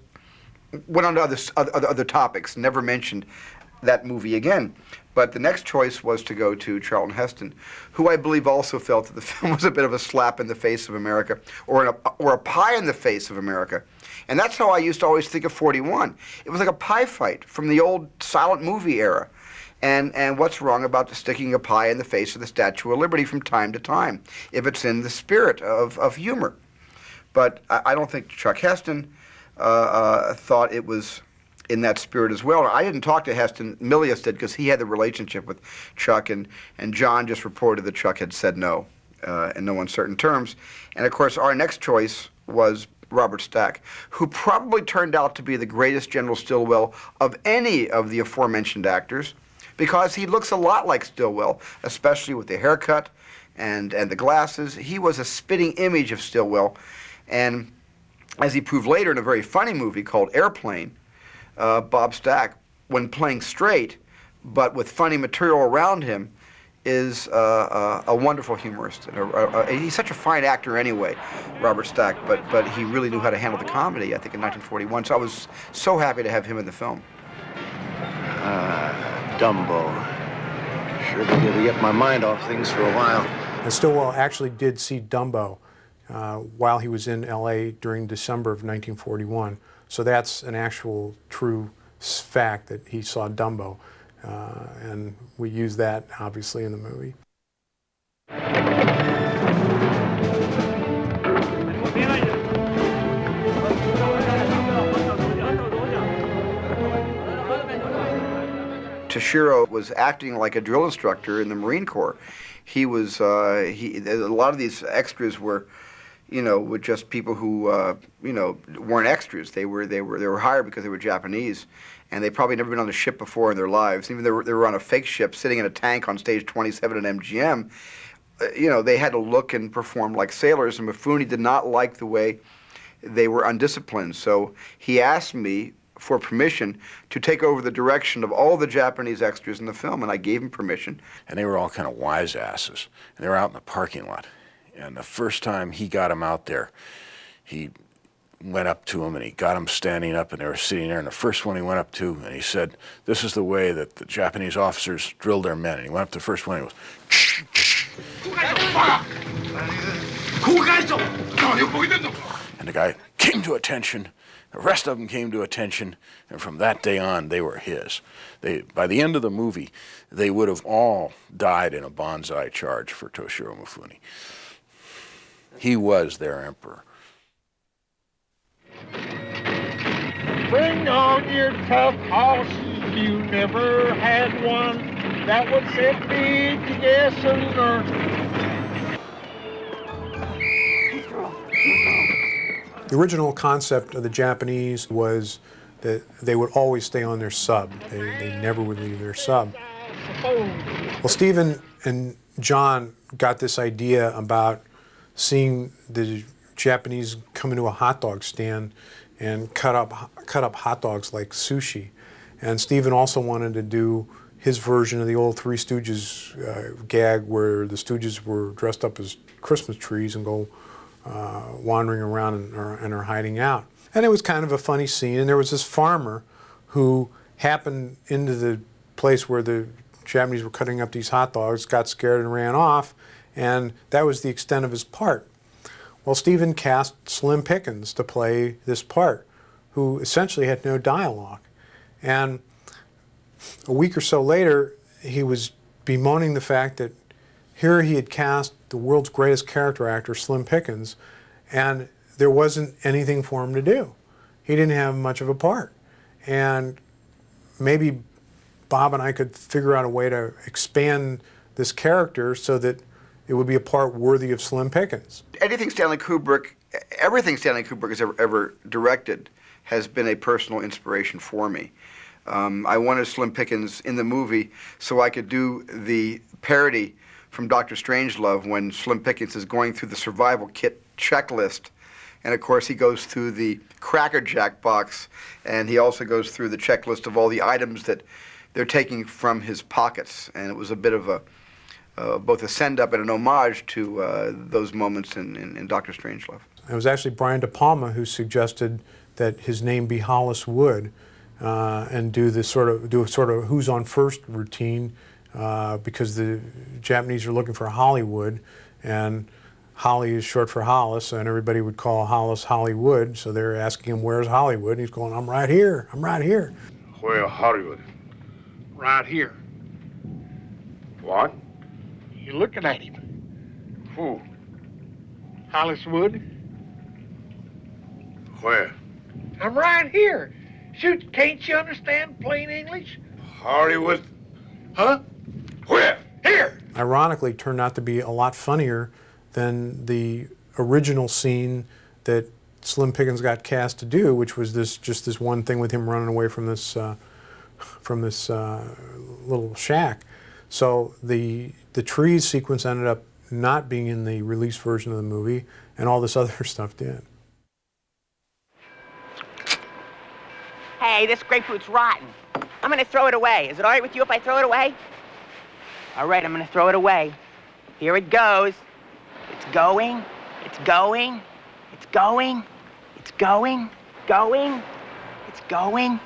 S1: went on to other topics. Never mentioned that movie again. But the next choice was to go to Charlton Heston, who I believe also felt that the film was a bit of a slap in the face of America, or a pie in the face of America. And that's how I used to always think of 41. It was like a pie fight from the old silent movie era. And what's wrong about sticking a pie in the face of the Statue of Liberty from time to time, if it's in the spirit of humor? But I don't think Chuck Heston thought it was in that spirit as well. I didn't talk to Heston. Milius did, because he had the relationship with Chuck, and John just reported that Chuck had said no in no uncertain terms. And of course, our next choice was Robert Stack, who probably turned out to be the greatest General Stilwell of any of the aforementioned actors, because he looks a lot like Stilwell, especially with the haircut and the glasses. He was a spitting image of Stilwell. And as he proved later in a very funny movie called Airplane, Bob Stack, when playing straight, but with funny material around him, is a wonderful humorist. He's such a fine actor anyway, Robert Stack, but he really knew how to handle the comedy, I think, in 1941. So I was so happy to have him in the film.
S10: Dumbo. Sure be able to get my mind off things for a while.
S4: And Stilwell actually did see Dumbo while he was in L.A. during December of 1941. So that's an actual true fact that he saw Dumbo. And we use that, obviously, in the movie.
S1: Toshiro was acting like a drill instructor in the Marine Corps. He was a lot of these extras were, were just people who weren't extras. They were hired because they were Japanese, and they probably never been on a ship before in their lives. Even though they were on a fake ship sitting in a tank on stage 27 at MGM, they had to look and perform like sailors. And Mifune did not like the way they were undisciplined, so he asked me for permission to take over the direction of all the Japanese extras in the film, and I gave him permission.
S2: And they were all kind of wise asses. And they were out in the parking lot. And the first time he got him out there, he went up to him and he got him standing up, and they were sitting there. And the first one he went up to, and he said, "This is the way that the Japanese officers drill their men." And he went up to the first one and he goes, and the guy came to attention. The rest of them came to attention, and from that day on, they were his. By the end of the movie, they would have all died in a banzai charge for Toshiro Mifune. He was their emperor.
S6: Bring on your tough horses. You never had one that would set me to guess and learn.
S4: The original concept of the Japanese was that they would always stay on their sub. They never would leave their sub. Well, Stephen and John got this idea about seeing the Japanese come into a hot dog stand and cut up hot dogs like sushi. And Stephen also wanted to do his version of the old Three Stooges gag where the Stooges were dressed up as Christmas trees and go wandering around and are hiding out. And it was kind of a funny scene. And there was this farmer who happened into the place where the Japanese were cutting up these hot dogs, got scared and ran off, and that was the extent of his part. Well, Stephen cast Slim Pickens to play this part, who essentially had no dialogue. And a week or so later, he was bemoaning the fact that here he had cast the world's greatest character actor, Slim Pickens, and there wasn't anything for him to do. He didn't have much of a part. And maybe Bob and I could figure out a way to expand this character so that it would be a part worthy of Slim Pickens.
S1: Everything Stanley Kubrick has ever directed has been a personal inspiration for me. I wanted Slim Pickens in the movie so I could do the parody from Dr. Strangelove when Slim Pickens is going through the survival kit checklist. And of course he goes through the Cracker Jack box, and he also goes through the checklist of all the items that they're taking from his pockets. And it was a bit of a both a send-up and an homage to those moments in Dr. Strangelove.
S4: It was actually Brian De Palma who suggested that his name be Hollis Wood, and do a sort of who's on first routine, because the Japanese are looking for Hollywood, and Holly is short for Hollis, and everybody would call Hollis Hollywood. So they're asking him, "Where's Hollywood?" And he's going, "I'm right here. I'm right here."
S6: Where Hollywood? Right here.
S10: What?
S6: You're looking at him.
S10: Who?
S6: Hollis Wood.
S10: Where?
S6: I'm right here. Shoot, can't you understand plain English?
S10: Hollywood?
S6: Huh?
S10: Where?
S6: Here.
S4: Ironically, it turned out to be a lot funnier than the original scene that Slim Pickens got cast to do, which was just this one thing with him running away from this little shack. So the trees sequence ended up not being in the release version of the movie, and all this other stuff did.
S11: Hey, this grapefruit's rotten. I'm gonna throw it away. Is it all right with you if I throw it away? All right, I'm gonna throw it away. Here it goes. It's going, it's going, it's going, it's going, going, it's going,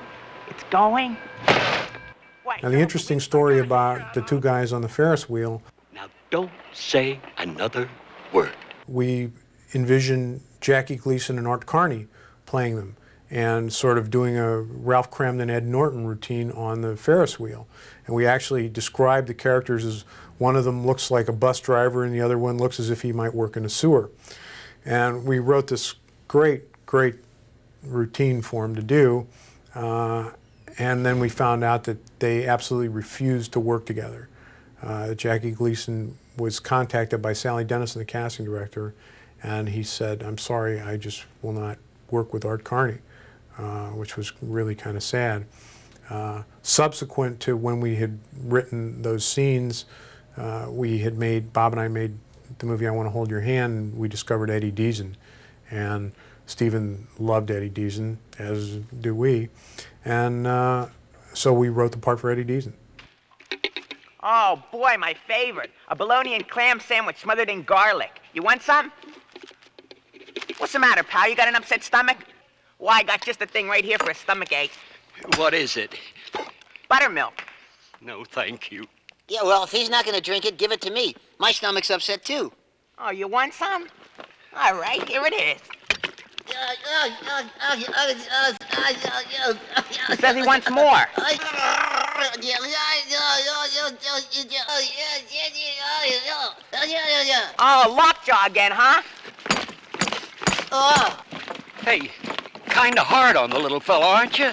S11: it's going.
S4: Now, the interesting story about the two guys on the Ferris wheel.
S12: Now, don't say another word.
S4: We envisioned Jackie Gleason and Art Carney playing them and sort of doing a Ralph Cramden, Ed Norton routine on the Ferris wheel. And we actually described the characters as one of them looks like a bus driver and the other one looks as if he might work in a sewer. And we wrote this great routine for him to do. And then we found out that they absolutely refused to work together. Jackie Gleason was contacted by Sally Dennison, the casting director, and he said, "I'm sorry, I just will not work with Art Carney," which was really kind of sad. Subsequent to when we had written those scenes, Bob and I made the movie I Want to Hold Your Hand, and we discovered Eddie Deason. And Stephen loved Eddie Deason, as do we. And so we wrote the part for Eddie Deason.
S11: Oh, boy, my favorite. A bologna and clam sandwich smothered in garlic. You want some? What's the matter, pal? You got an upset stomach? Well, I got just the thing right here for a stomach ache.
S12: What is it?
S11: Buttermilk.
S12: No, thank you.
S13: Yeah, well, if he's not going to drink it, give it to me. My stomach's upset, too.
S11: Oh, you want some? All right, here it is. He says he wants more. Oh, lockjaw again, huh?
S12: Hey, kind of hard on the little fellow, aren't you?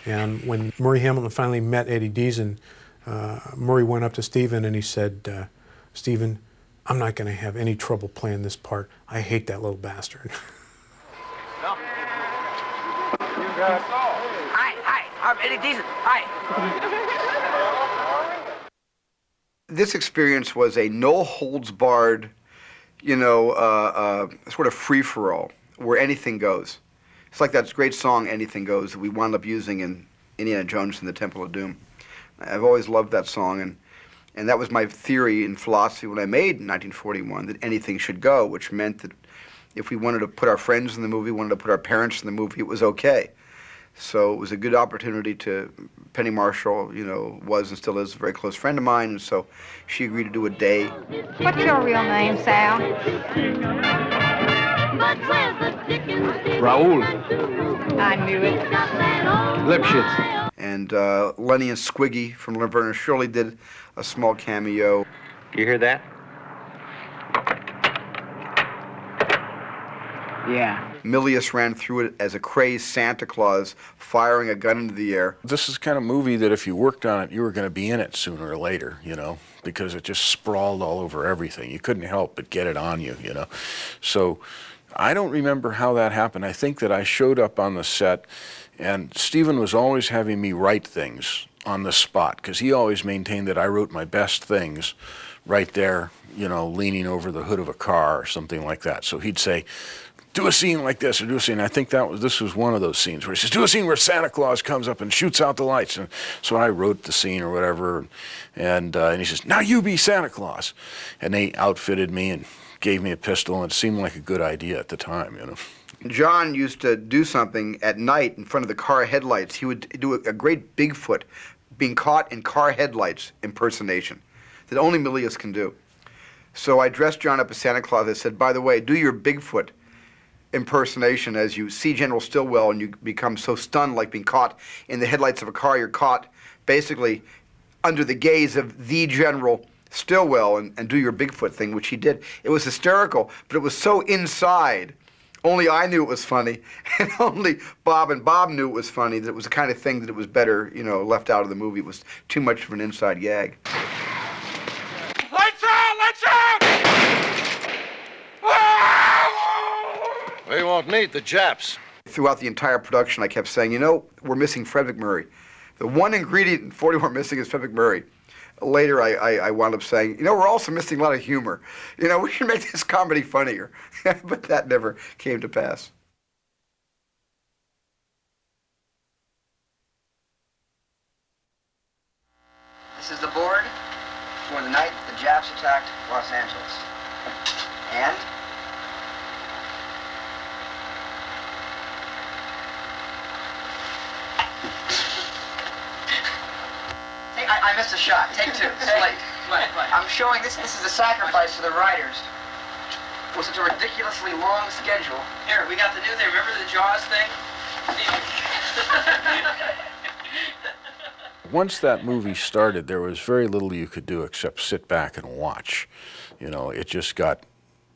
S4: And when Murray Hamilton finally met Eddie Deason, Murray went up to Stephen and he said, Stephen, I'm not going to have any trouble playing this part. I hate that little bastard.
S11: Hi, I'm Eddie Deason. Hi.
S1: This experience was a no-holds-barred, sort of free-for-all, where anything goes. It's like that great song, Anything Goes, that we wound up using in Indiana Jones and the Temple of Doom. I've always loved that song, and that was my theory and philosophy when I made 1941, that anything should go, which meant that if we wanted to put our friends in the movie, wanted to put our parents in the movie, it was okay. So it was a good opportunity to, Penny Marshall, was and still is a very close friend of mine, and so she agreed to do a day.
S14: What's your real name, Sal?
S10: Raoul.
S14: I knew it.
S10: Lipschitz.
S1: And Lenny and Squiggy from Laverne and Shirley did a small cameo.
S5: You hear that?
S11: Yeah.
S1: Milius ran through it as a crazed Santa Claus firing a gun into the air.
S2: This is the kind of movie that if you worked on it, you were going to be in it sooner or later, because it just sprawled all over everything. You couldn't help but get it on you, So I don't remember how that happened. I think that I showed up on the set, and Stephen was always having me write things on the spot, because he always maintained that I wrote my best things right there, leaning over the hood of a car or something like that. So he'd say, do a scene like this, or do a scene. I think this was one of those scenes where he says, do a scene where Santa Claus comes up and shoots out the lights. And so I wrote the scene or whatever, and he says, now you be Santa Claus. And they outfitted me and gave me a pistol, and it seemed like a good idea at the time,
S1: John used to do something at night in front of the car headlights. He would do a great Bigfoot being caught in car headlights impersonation that only Milius can do. So I dressed John up as Santa Claus. I said, by the way, do your Bigfoot impersonation as you see General Stilwell and you become so stunned, like being caught in the headlights of a car. You're caught basically under the gaze of the General Stilwell, and do your Bigfoot thing, which he did. It was hysterical, but it was so inside. Only I knew it was funny, and only Bob and Bob knew it was funny, that it was the kind of thing that it was better, left out of the movie. It was too much of an inside gag.
S6: Lights out! Lights out!
S10: We won't need the Japs.
S1: Throughout the entire production, I kept saying, we're missing Fred McMurray. The one ingredient in 40 we're missing is Fred McMurray. Later, I wound up saying, we're also missing a lot of humor. We should make this comedy funnier. But that never came to pass.
S15: This is the board for the night the Japs attacked Los Angeles. And I missed a shot. Take two. I'm showing this is a sacrifice to the writers for such a ridiculously long schedule.
S9: Here, we got the new thing. Remember the Jaws thing?
S2: Once that movie started, there was very little you could do except sit back and watch. It just got,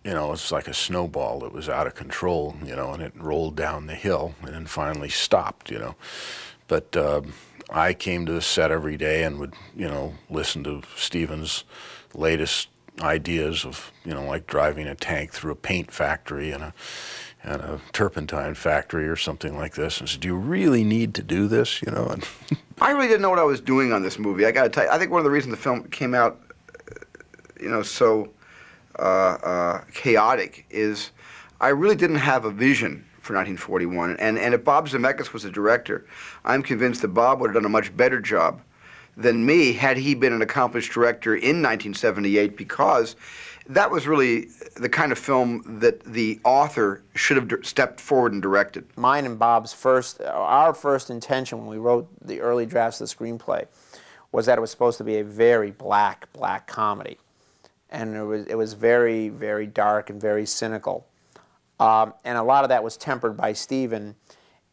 S2: it's like a snowball that was out of control, and it rolled down the hill and then finally stopped, But I came to the set every day and would, listen to Stephen's latest ideas of, like driving a tank through a paint factory and a turpentine factory or something like this, and said, do you really need to do this, And
S1: I really didn't know what I was doing on this movie. I got to tell you, I think one of the reasons the film came out, so chaotic is I really didn't have a vision for 1941. And if Bob Zemeckis was the director, I'm convinced that Bob would have done a much better job than me had he been an accomplished director in 1978, because that was really the kind of film that the author should have stepped forward and directed.
S3: Mine and Bob's our first intention when we wrote the early drafts of the screenplay was that it was supposed to be a very black comedy. And it was very, very dark and very cynical. And a lot of that was tempered by Stephen,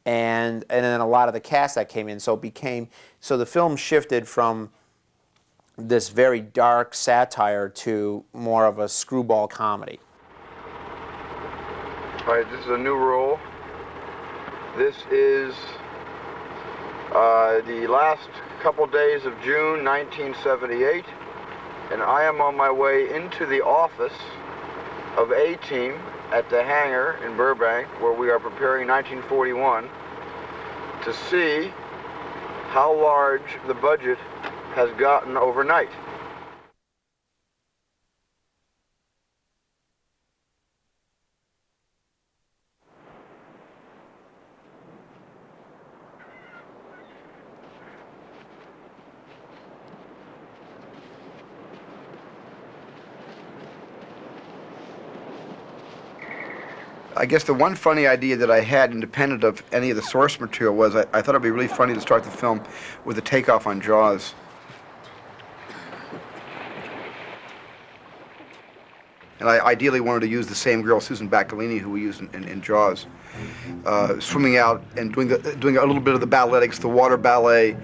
S3: and then a lot of the cast that came in. So the film shifted from this very dark satire to more of a screwball comedy.
S1: All right, this is a new rule. This is the last couple days of June 1978, and I am on my way into the office of A-Team at the hangar in Burbank, where we are preparing 1941, to see how large the budget has gotten overnight. I guess the one funny idea that I had, independent of any of the source material, was I thought it'd be really funny to start the film with a takeoff on Jaws. And I ideally wanted to use the same girl, Susan Bacalini, who we used in Jaws, swimming out and doing a little bit of the balletics, the water ballet.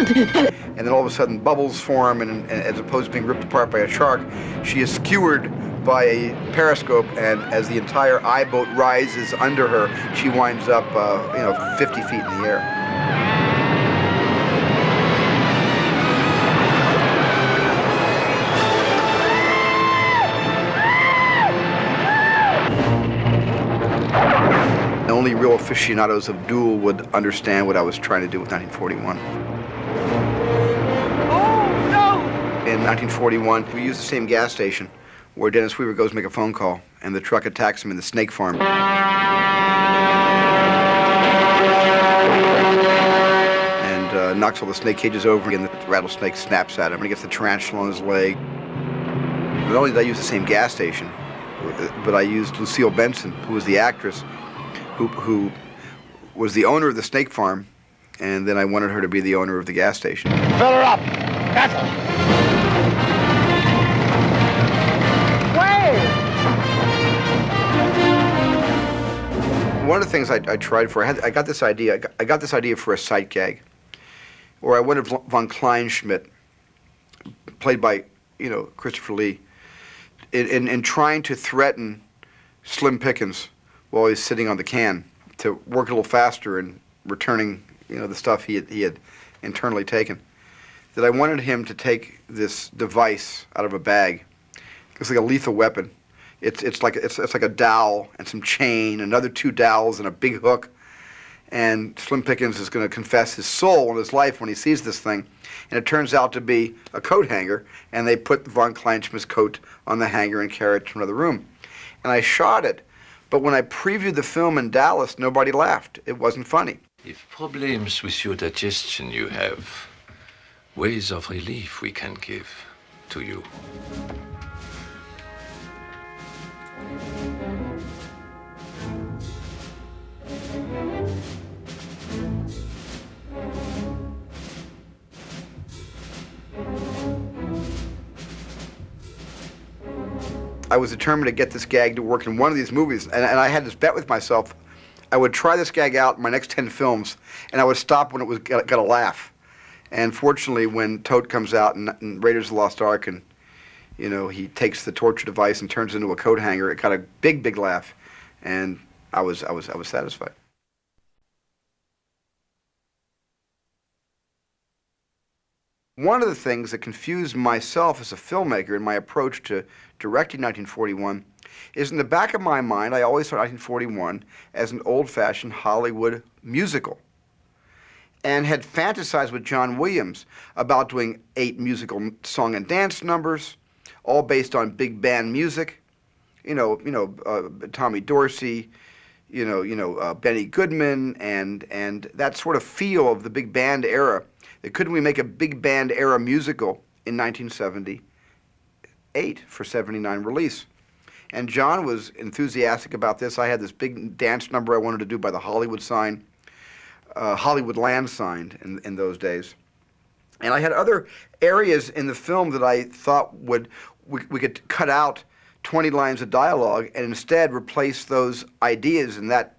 S1: And then all of a sudden bubbles form, and as opposed to being ripped apart by a shark, she is skewered by a periscope, and as the entire I boat rises under her, she winds up 50 feet in the air. Only real aficionados of Duel would understand what I was trying to do with 1941. In 1941, we used the same gas station where Dennis Weaver goes to make a phone call, and the truck attacks him in the snake farm. And knocks all the snake cages over, and the rattlesnake snaps at him, and he gets the tarantula on his leg. Not only did I use the same gas station, but I used Lucille Benson, who was the actress, who was the owner of the snake farm, and then I wanted her to be the owner of the gas station.
S6: Fill her up! That's it!
S1: One of the things I tried for, I got this idea for a sight gag, where I wanted von Kleinschmidt, played by Christopher Lee, in trying to threaten Slim Pickens while he's sitting on the can to work a little faster and returning the stuff he had internally taken. That I wanted him to take this device out of a bag. It's like a lethal weapon. It's like a dowel and some chain, another 2 dowels and a big hook. And Slim Pickens is going to confess his soul and his life when he sees this thing. And it turns out to be a coat hanger, and they put von Kleinschmidt's coat on the hanger and carry it to another room. And I shot it, but when I previewed the film in Dallas, nobody laughed. It wasn't funny.
S16: If problems with your digestion you have, ways of relief we can give to you.
S1: I was determined to get this gag to work in one of these movies, and I had this bet with myself. I would try this gag out in my next 10 films, and I would stop when it was got a laugh. And fortunately, when Tote comes out in Raiders of the Lost Ark, and he takes the torture device and turns it into a coat hanger, it got a big laugh, and I was satisfied. One of the things that confused myself as a filmmaker in my approach to directing 1941 is in the back of my mind, I always saw 1941 as an old-fashioned Hollywood musical, and had fantasized with John Williams about doing 8 musical song and dance numbers, all based on big band music. Tommy Dorsey, Benny Goodman, and that sort of feel of the big band era. Couldn't we make a big band era musical in 1978 for '79 release? And John was enthusiastic about this. I had this big dance number I wanted to do by the Hollywood sign, Hollywood land sign in those days. And I had other areas in the film that I thought we could cut out 20 lines of dialogue and instead replace those ideas in that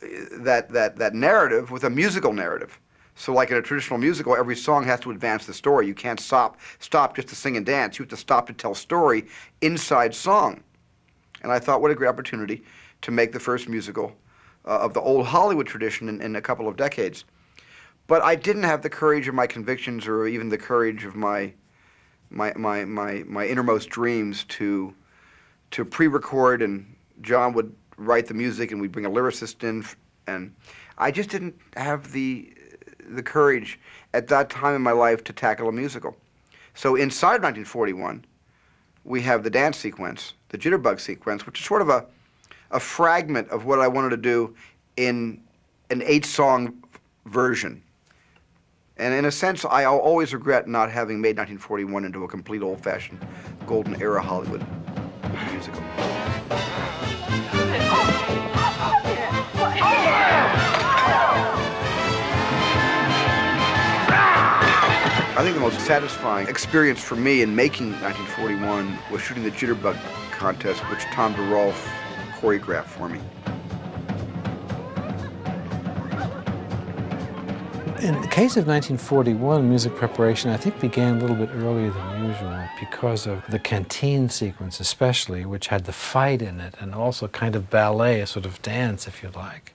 S1: that narrative with a musical narrative. So like in a traditional musical, every song has to advance the story. You can't stop just to sing and dance. You have to stop to tell story inside song. And I thought, what a great opportunity to make the first musical of the old Hollywood tradition in a couple of decades. But I didn't have the courage of my convictions or even the courage of my innermost dreams to pre-record, and John would write the music and we'd bring a lyricist in, and I just didn't have the courage at that time in my life to tackle a musical. So inside 1941, we have the dance sequence, the jitterbug sequence, which is sort of a fragment of what I wanted to do in an 8-song version. And in a sense, I always regret not having made 1941 into a complete old-fashioned golden era Hollywood musical. I think the most satisfying experience for me in making 1941 was shooting the Jitterbug contest, which Tom DeRolf choreographed for me.
S17: In the case of 1941, music preparation, I think, began a little bit earlier than usual because of the canteen sequence especially, which had the fight in it and also kind of ballet, a sort of dance, if you like.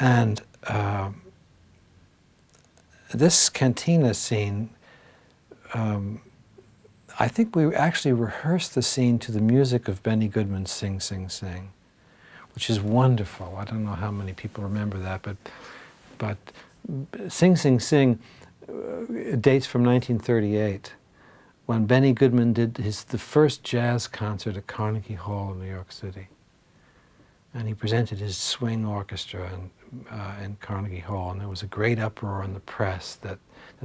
S17: And this cantina scene, I think we actually rehearsed the scene to the music of Benny Goodman's Sing, Sing, Sing, which is wonderful. I don't know how many people remember that, but Sing, Sing, Sing dates from 1938, when Benny Goodman did the first jazz concert at Carnegie Hall in New York City. And he presented his swing orchestra in Carnegie Hall, and there was a great uproar in the press that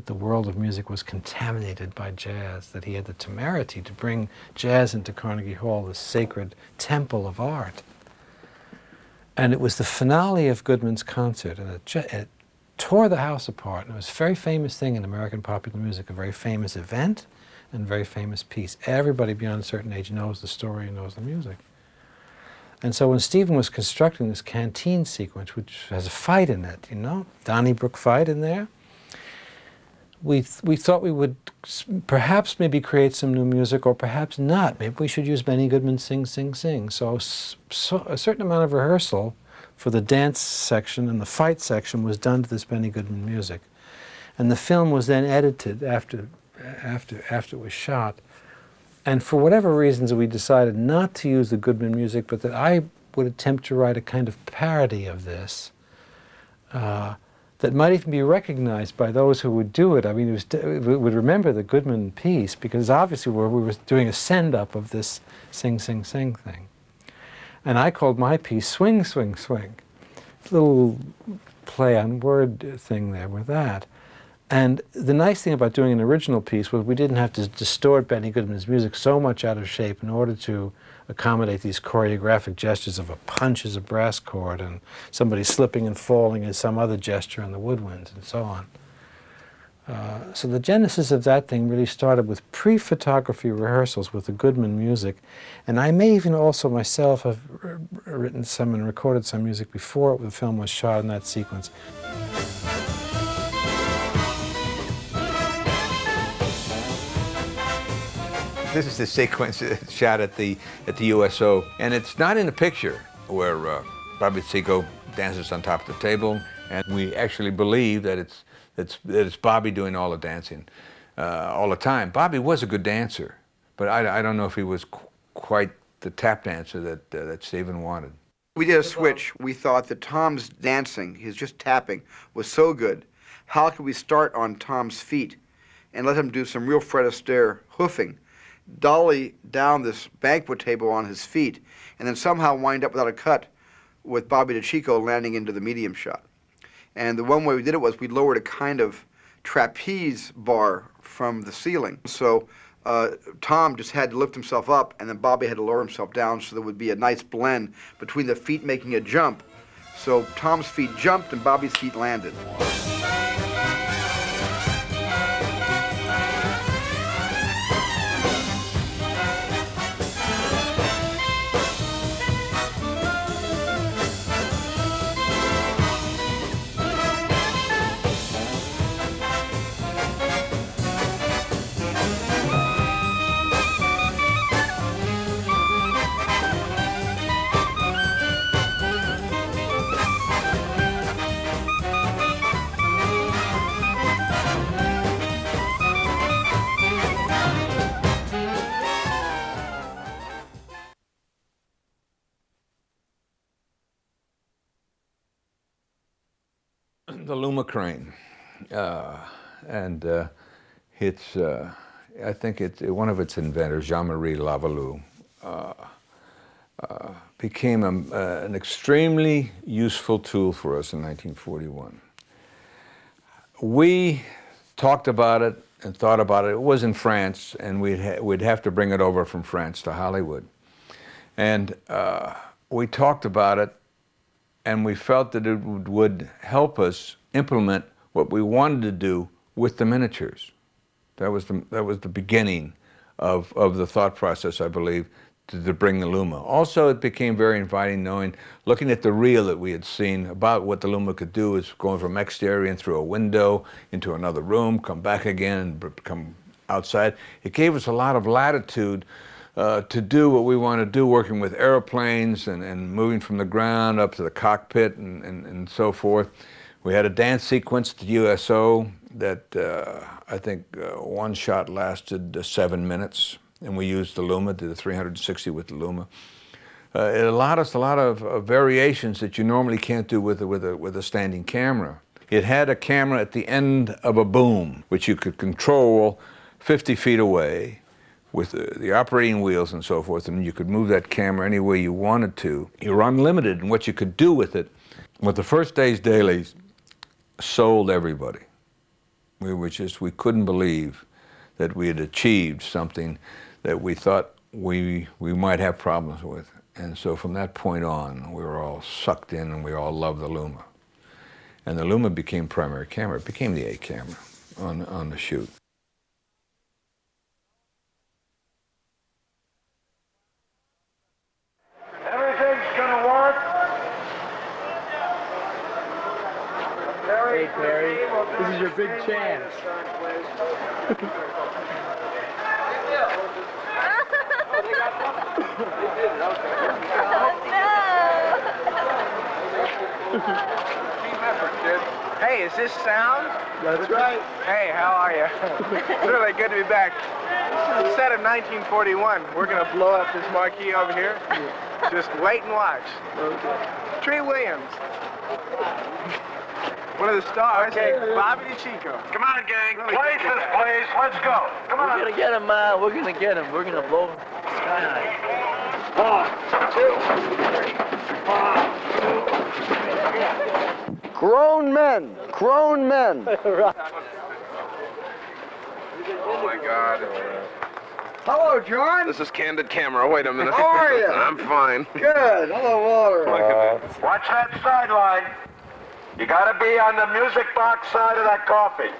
S17: the world of music was contaminated by jazz, that he had the temerity to bring jazz into Carnegie Hall, this sacred temple of art. And it was the finale of Goodman's concert, and it tore the house apart. And it was a very famous thing in American popular music, a very famous event and a very famous piece. Everybody beyond a certain age knows the story and knows the music. And so when Stephen was constructing this canteen sequence, which has a fight in it, you know, Donnybrook fight in there, we thought we would perhaps maybe create some new music, or perhaps not. Maybe we should use Benny Goodman's Sing, Sing, Sing. So a certain amount of rehearsal for the dance section and the fight section was done to this Benny Goodman music. And the film was then edited after it was shot. And for whatever reasons, we decided not to use the Goodman music, but that I would attempt to write a kind of parody of this that might even be recognized by those who would do it. I mean, would remember the Goodman piece, because obviously we were doing a send-up of this Sing, Sing, Sing thing. And I called my piece Swing, Swing, Swing. Little play on word thing there with that. And the nice thing about doing an original piece was we didn't have to distort Benny Goodman's music so much out of shape in order to accommodate these choreographic gestures of a punch as a brass chord and somebody slipping and falling as some other gesture on the woodwinds and so on. So the genesis of that thing really started with pre-photography rehearsals with the Goodman music. And I may even also myself have written some and recorded some music before the film was shot in that sequence.
S18: This is the sequence shot at the USO, and it's not in the picture where Bobby Seco dances on top of the table, and we actually believe that it's Bobby doing all the dancing all the time. Bobby was a good dancer, but I don't know if he was quite the tap dancer that Stephen wanted.
S1: We did a switch. We thought that Tom's dancing, his just tapping, was so good. How could we start on Tom's feet and let him do some real Fred Astaire hoofing, dolly down this banquet table on his feet, and then somehow wind up without a cut with Bobby DeCicco landing into the medium shot. And the one way we did it was we lowered a kind of trapeze bar from the ceiling. So Tom just had to lift himself up, and then Bobby had to lower himself down, so there would be a nice blend between the feet making a jump. So Tom's feet jumped and Bobby's feet landed.
S18: the Luma crane. And it's, I think it's one of its inventors, Jean-Marie Lavalou, became an extremely useful tool for us in 1941. We talked about it and thought about it. It was in France, and we'd have to bring it over from France to Hollywood. And we talked about it, and we felt that it would help us implement what we wanted to do with the miniatures. That was the beginning of the thought process, I believe, to bring the Luma. Also, it became very inviting looking at the reel that we had seen about what the Luma could do, is going from exterior in through a window into another room, come back again, and come outside. It gave us a lot of latitude to do what we want to do, working with airplanes and moving from the ground up to the cockpit and so forth. We had a dance sequence at the USO that I think one shot lasted 7 minutes, and we used the Luma, did the 360 with the Luma. It allowed us a lot of variations that you normally can't do with a standing camera. It had a camera at the end of a boom, which you could control 50 feet away with the operating wheels and so forth, and you could move that camera any way you wanted to. You were unlimited in what you could do with it. But the first day's dailies sold everybody. We couldn't believe that we had achieved something that we thought we might have problems with. And so from that point on, we were all sucked in and we all loved the Luma. And the Luma became primary camera. It became the A camera on the shoot.
S6: Everything's gonna work.
S19: Hey, Terry, this is your big chance.
S11: Hey, is this sound?
S19: That's right.
S11: Hey, how are you? It's really good to be back. Set of 1941. We're going to blow up this marquee over here. Just wait and watch. Tree Williams. One of the stars. Okay, Bobby DeChico.
S6: Come on, gang. Places, please. Let's go. Come on.
S19: We're gonna get him, we're gonna get him. We're gonna blow him sky high.
S6: 1, 2, 3. Grown men. Grown men.
S20: Oh my God.
S6: Hello, John.
S20: This is Candid Camera. Wait a minute.
S6: How are you?
S20: I'm fine.
S6: Good. Hello, Walter.
S20: Look at this.
S6: Watch that sideline. You gotta be on the music box side of that coffee.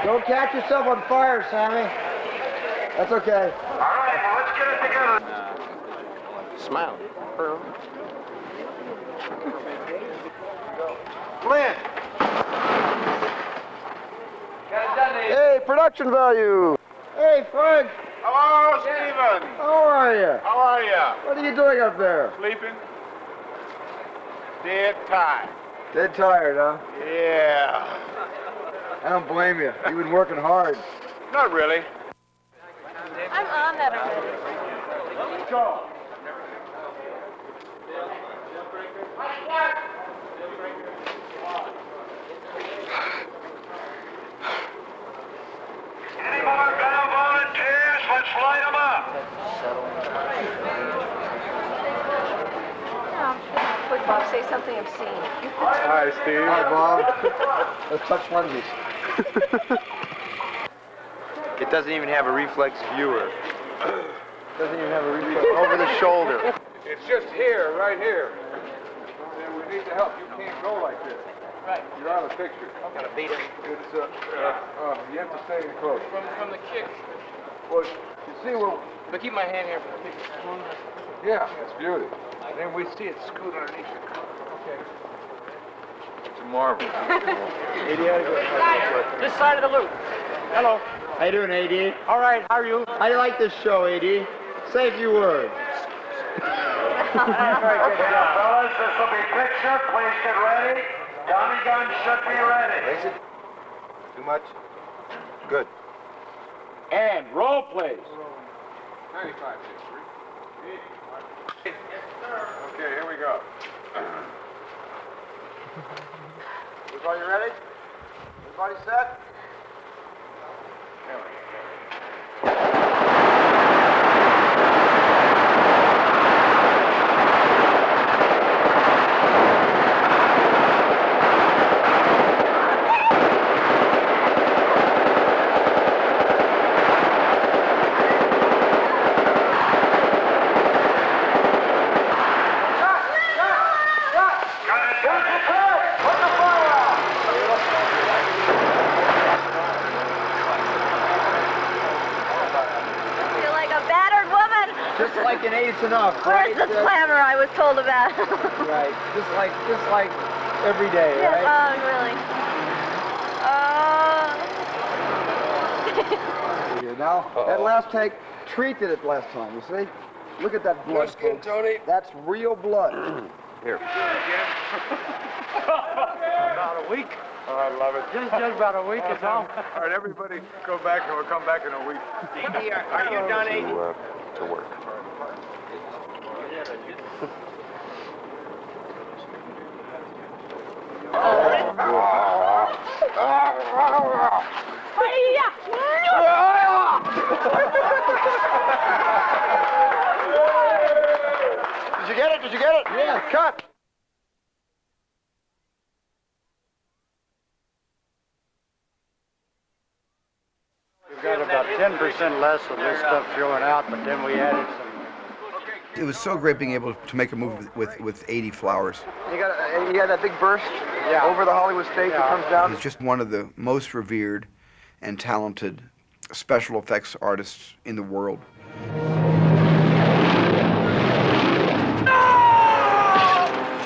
S6: Don't catch yourself on fire, Sammy. That's okay. All right, well, let's get it together.
S20: Smile.
S6: Flynn. Hey, production value. Hey, Frank.
S20: Hello, Stephen.
S6: How are you?
S20: How are you?
S6: What are you doing up there?
S20: Sleeping? Dead tired.
S6: Dead tired, huh?
S20: Yeah.
S6: I don't blame you. You've been working hard.
S20: Not really.
S14: I'm on that already.
S6: Go. Any more gun volunteers? Let's light them up.
S14: Quick, Bob, say something obscene.
S20: Hi, Steve.
S6: Hi, Bob. Let's touch lenses.
S19: It doesn't even have a reflex viewer.
S6: Doesn't even have a reflex.
S19: Over the shoulder.
S20: It's just here, right here. And we need the help. You can't go like this.
S19: Right.
S20: You're out of the picture.
S19: I'm gonna beat it.
S20: It's you have to stay close.
S19: From the kick.
S20: Well, you see where?
S19: But keep my hand here for the kick.
S20: Yeah, it's beauty. And then we see it scoot underneath your car. Okay. It's a marvel.
S19: This side of the loop.
S6: Hello. How you doing, AD? All right. How are you? How do you like this show, AD? Say a few words. Fellas, this will be picture. Please get ready. Tommy gun should be ready.
S20: Too much? Good.
S6: And roll, please.
S20: 95, 6, 3. Okay, here we go.
S1: Everybody ready? Everybody set?
S14: You're like a battered woman.
S19: Just like an eight's enough,
S14: Where's
S19: right?
S14: the slammer I was told about?
S19: Right. Just like every day,
S14: Yes,
S19: right?
S14: really.
S1: Now, that last take treated it last time, you see? Look at that blood.
S20: Skin, Tony.
S1: That's real blood.
S20: Here.
S6: About a week.
S20: Oh, I love it.
S6: Just about a week is all.
S20: All right, everybody go back and we'll come back in a week.
S11: Andy, are you done, Andy?
S20: To work.
S1: Did you get it? Did you get it? Yeah. Cut.
S6: We've got about 10% less of this stuff showing out, but then we added some.
S1: It was so great being able to make a movie with 80 flowers.
S15: You got that big burst
S1: over the Hollywood stage
S15: that comes down.
S1: He's just one of the most revered and talented special effects artists in the world.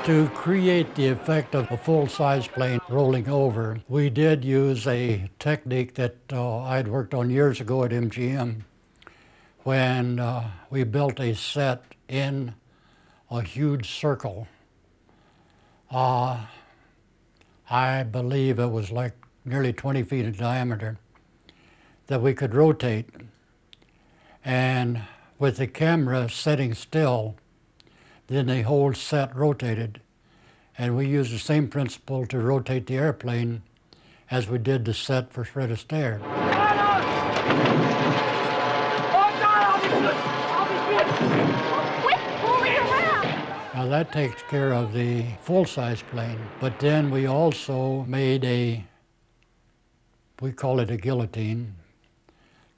S21: To create the effect of a full-size plane rolling over, we did use a technique that I'd worked on years ago at MGM when we built a set in a huge circle. I believe it was like nearly 20 feet in diameter that we could rotate. And with the camera sitting still, then the whole set rotated. And we used the same principle to rotate the airplane as we did the set for Fred Astaire. Now that takes care of the full-size plane, but then we also made we call it a guillotine,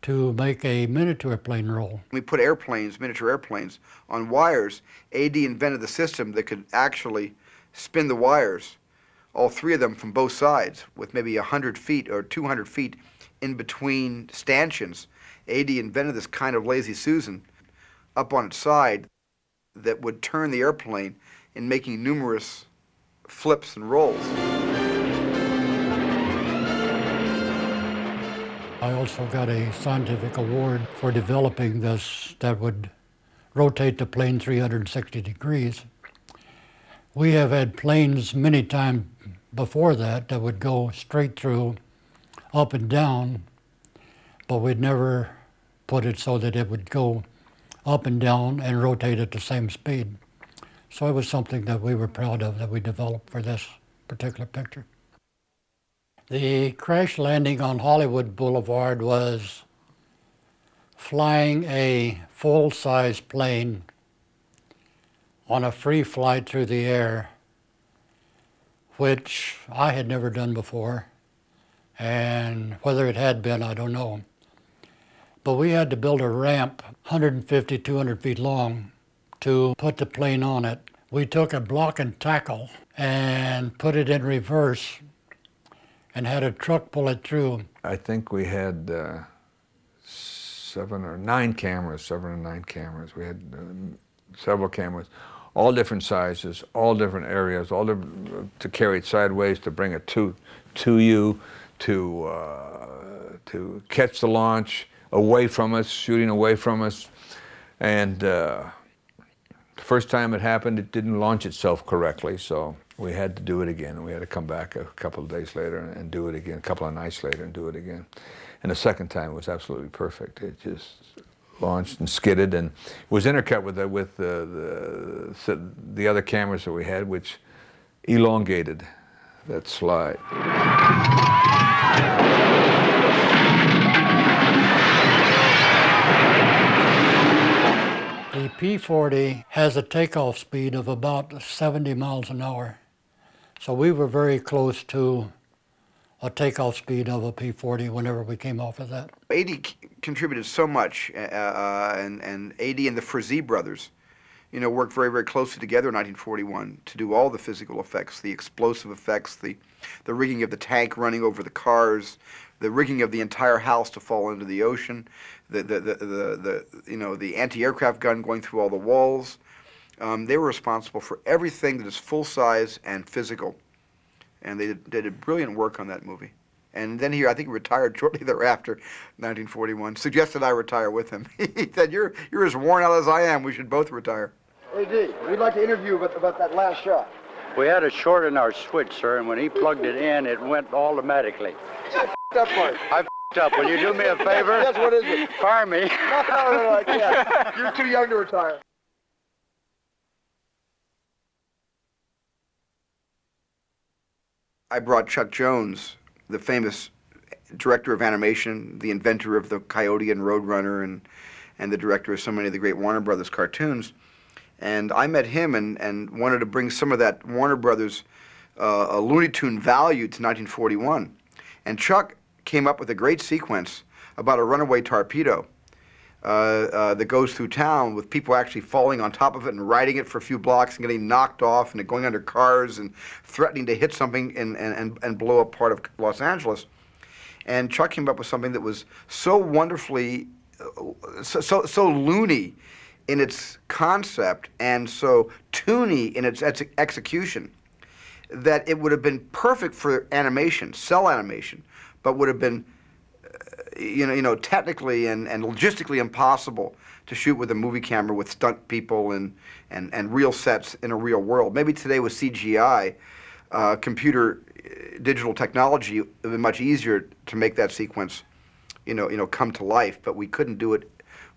S21: to make a miniature plane roll.
S1: We put miniature airplanes, on wires. AD invented the system that could actually spin the wires, all three of them from both sides, with maybe 100 feet or 200 feet in between stanchions. AD invented this kind of Lazy Susan up on its side that would turn the airplane in making numerous flips and rolls.
S21: I also got a scientific award for developing this that would rotate the plane 360 degrees. We have had planes many times before that would go straight through, up and down, but we'd never put it so that it would go up and down and rotate at the same speed. So it was something that we were proud of that we developed for this particular picture. The crash landing on Hollywood Boulevard was flying a full-size plane on a free flight through the air, which I had never done before, and whether it had been, I don't know. But we had to build a ramp 150, 200 feet long to put the plane on it. We took a block and tackle and put it in reverse and had a truck pull it through.
S18: I think we had 7 or 9 cameras. We had several cameras, all different sizes, all different areas, all different, to carry it sideways, to bring it to you, to catch the launch away from us, shooting away from us. And the first time it happened, it didn't launch itself correctly, so we had to do it again. We had to come back a couple of days later and do it again, a couple of nights later and do it again. And the second time was absolutely perfect. It just launched and skidded, and it was intercut with the other cameras that we had, which elongated that slide.
S21: The P-40 has a takeoff speed of about 70 miles an hour. So we were very close to a takeoff speed of a P-40 whenever we came off of that.
S1: AD contributed so much, and AD and the Frazee brothers, you know, worked very, very closely together in 1941 to do all the physical effects, the explosive effects, the rigging of the tank running over the cars, the rigging of the entire house to fall into the ocean, the anti-aircraft gun going through all the walls. They were responsible for everything that is full size and physical, and they did brilliant work on that movie. And then I think he retired shortly thereafter, 1941. Suggested I retire with him. He said, "You're as worn out as I am. We should both retire."
S7: AD, we'd like to interview you about that last shot.
S22: We had a short in our switch, sir, and when he plugged it in, it went automatically.
S7: That part.
S22: I f***ed up. Will you do me a favor?
S7: Yes, what is it?
S22: Fire me.
S7: No, I can't. You're too young to retire.
S1: I brought Chuck Jones, the famous director of animation, the inventor of the Coyote and Roadrunner, and the director of so many of the great Warner Brothers cartoons. And I met him and wanted to bring some of that Warner Brothers Looney Tune value to 1941. And Chuck came up with a great sequence about a runaway torpedo that goes through town with people actually falling on top of it and riding it for a few blocks and getting knocked off and it going under cars and threatening to hit something and blow up part of Los Angeles. And Chuck came up with something that was so wonderfully, so loony in its concept and so toony in its execution that it would have been perfect for animation, cell animation, but would have been technically and logistically impossible to shoot with a movie camera with stunt people and real sets in a real world. Maybe today with CGI, computer digital technology, it would be much easier to make that sequence, come to life. But we couldn't do it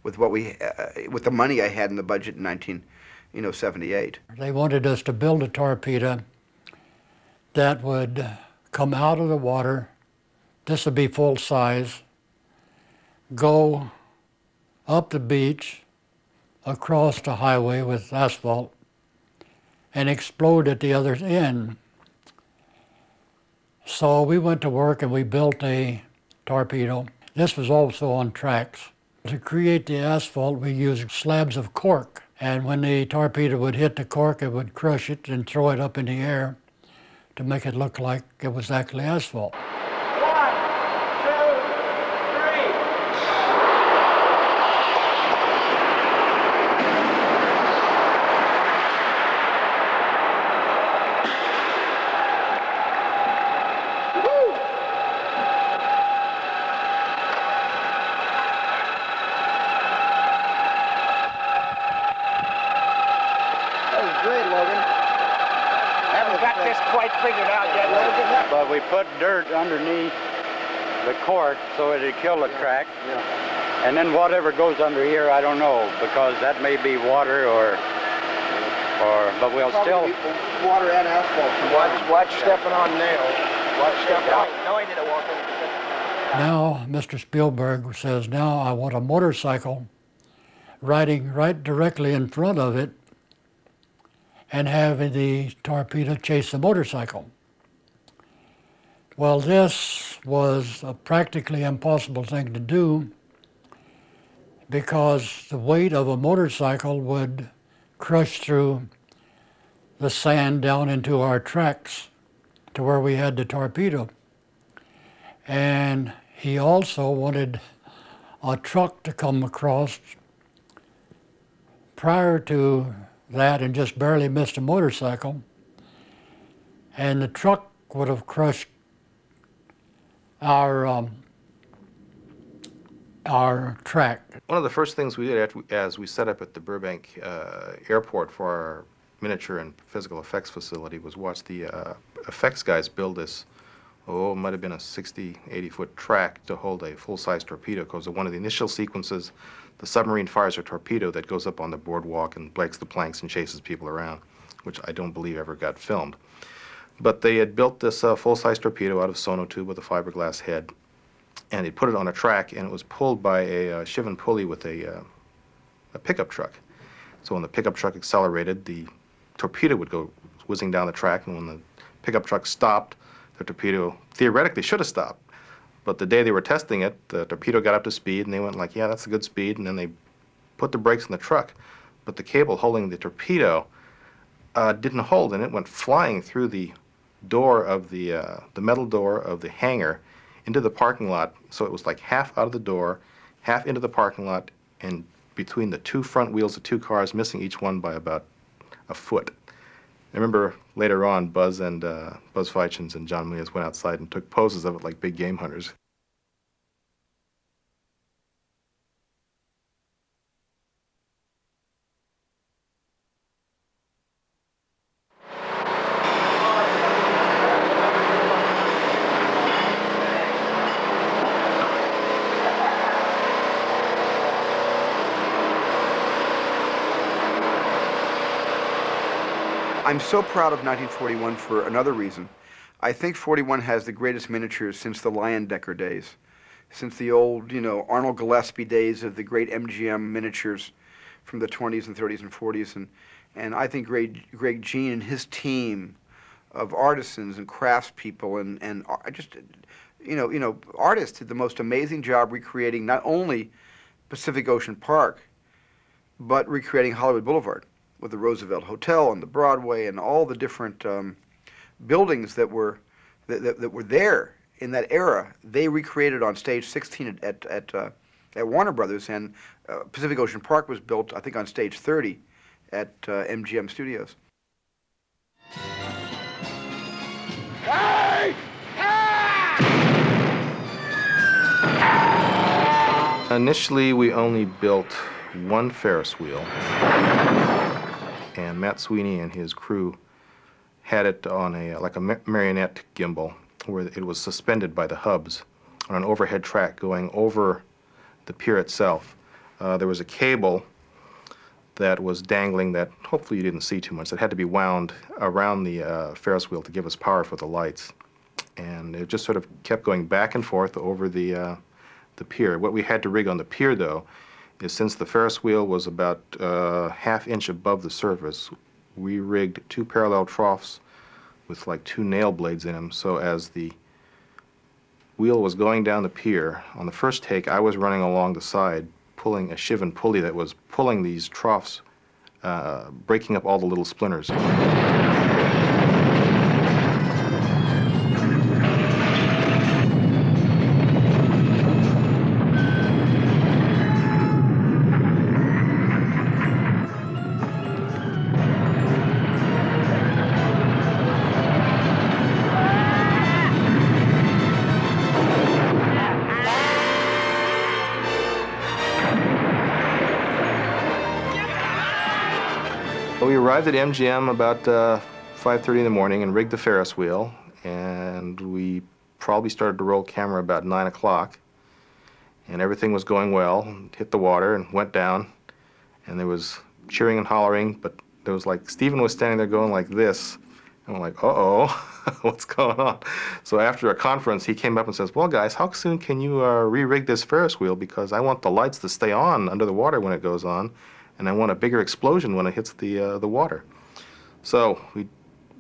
S1: with with the money I had in the budget in 1978.
S21: They wanted us to build a torpedo that would come out of the water. This would be full size. Go up the beach, across the highway with asphalt, and explode at the other end. So we went to work and we built a torpedo. This was also on tracks. To create the asphalt, we used slabs of cork. And when the torpedo would hit the cork, it would crush it and throw it up in the air to make it look like it was actually asphalt.
S22: But we put dirt underneath the cork so it'd kill the track. Yeah. And then whatever goes under here, I don't know, because that may be water but we'll still...
S7: Water and asphalt. Watch stepping on nails. Watch stepping on. No, he didn't walk over.
S21: Now, Mr. Spielberg says, now I want a motorcycle riding right directly in front of it and having the torpedo chase the motorcycle. Well, this was a practically impossible thing to do because the weight of a motorcycle would crush through the sand down into our tracks to where we had the torpedo. And he also wanted a truck to come across prior to that and just barely missed a motorcycle. And the truck would have crushed our track.
S23: One of the first things we did as we set up at the Burbank airport for our miniature and physical effects facility was watch the effects guys build this, it might have been a 60, 80-foot track to hold a full-size torpedo, because one of the initial sequences, the submarine fires a torpedo that goes up on the boardwalk and breaks the planks and chases people around, which I don't believe ever got filmed. But they had built this full-size torpedo out of sonotube with a fiberglass head, and they put it on a track, and it was pulled by a Shivan pulley with a pickup truck. So when the pickup truck accelerated, the torpedo would go whizzing down the track, and when the pickup truck stopped, the torpedo theoretically should have stopped. But the day they were testing it, the torpedo got up to speed, and they went like, yeah, that's a good speed, and then they put the brakes on the truck. But the cable holding the torpedo didn't hold, and it went flying through the door of the metal door of the hangar into the parking lot. So it was like half out of the door, half into the parking lot, and between the two front wheels of two cars, missing each one by about a foot. I remember later on, Buzz Feichens and John Milius went outside and took poses of it like big game hunters.
S1: I'm so proud of 1941 for another reason. I think 41 has the greatest miniatures since the Leyendecker days, since the old, Arnold Gillespie days of the great MGM miniatures from the 20s and 30s and 40s. And I think Greg Jean and his team of artisans and craftspeople and just, artists did the most amazing job recreating not only Pacific Ocean Park, but recreating Hollywood Boulevard, with the Roosevelt Hotel and the Broadway and all the different buildings that were there in that era. They recreated on stage 16 at Warner Brothers, and Pacific Ocean Park was built, I think, on stage 30 at MGM Studios.
S23: Hey! Initially, we only built one Ferris wheel, and Matt Sweeney and his crew had it on like a marionette gimbal, where it was suspended by the hubs on an overhead track going over the pier itself. There was a cable that was dangling that hopefully you didn't see too much. That had to be wound around the Ferris wheel to give us power for the lights, and it just sort of kept going back and forth over the pier. What we had to rig on the pier, though, is since the Ferris wheel was about half-inch above the surface, we rigged two parallel troughs with like two nail blades in them. So as the wheel was going down the pier, on the first take, I was running along the side, pulling a Shivan pulley that was pulling these troughs, breaking up all the little splinters. We arrived at MGM about 5:30 in the morning and rigged the Ferris wheel, and we probably started to roll camera about 9 o'clock, and everything was going well. Hit the water and went down, and there was cheering and hollering, but there was like, Stephen was standing there going like this, and we're like, uh-oh, what's going on? So after a conference, he came up and says, well, guys, how soon can you re-rig this Ferris wheel, because I want the lights to stay on under the water when it goes on, and I want a bigger explosion when it hits the water. So we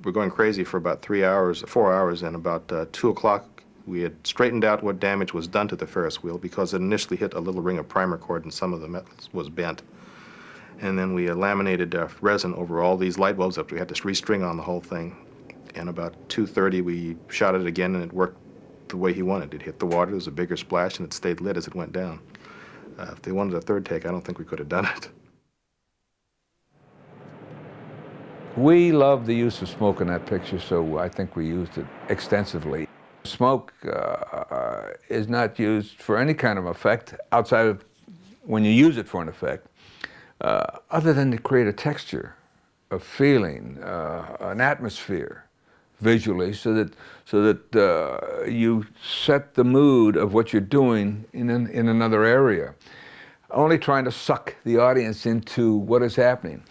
S23: were going crazy for about 4 hours, and about 2 o'clock we had straightened out what damage was done to the Ferris wheel, because it initially hit a little ring of primer cord and some of the metal was bent. And then we laminated resin over all these light bulbs up. We had to restring on the whole thing. And about 2:30 we shot it again, and it worked the way he wanted. It hit the water, there was a bigger splash, and it stayed lit as it went down. If they wanted a third take, I don't think we could have done it.
S18: We love the use of smoke in that picture, so I think we used it extensively. Smoke is not used for any kind of effect outside of when you use it for an effect, other than to create a texture, a feeling, an atmosphere visually, so that you set the mood of what you're doing in another area, only trying to suck the audience into what is happening.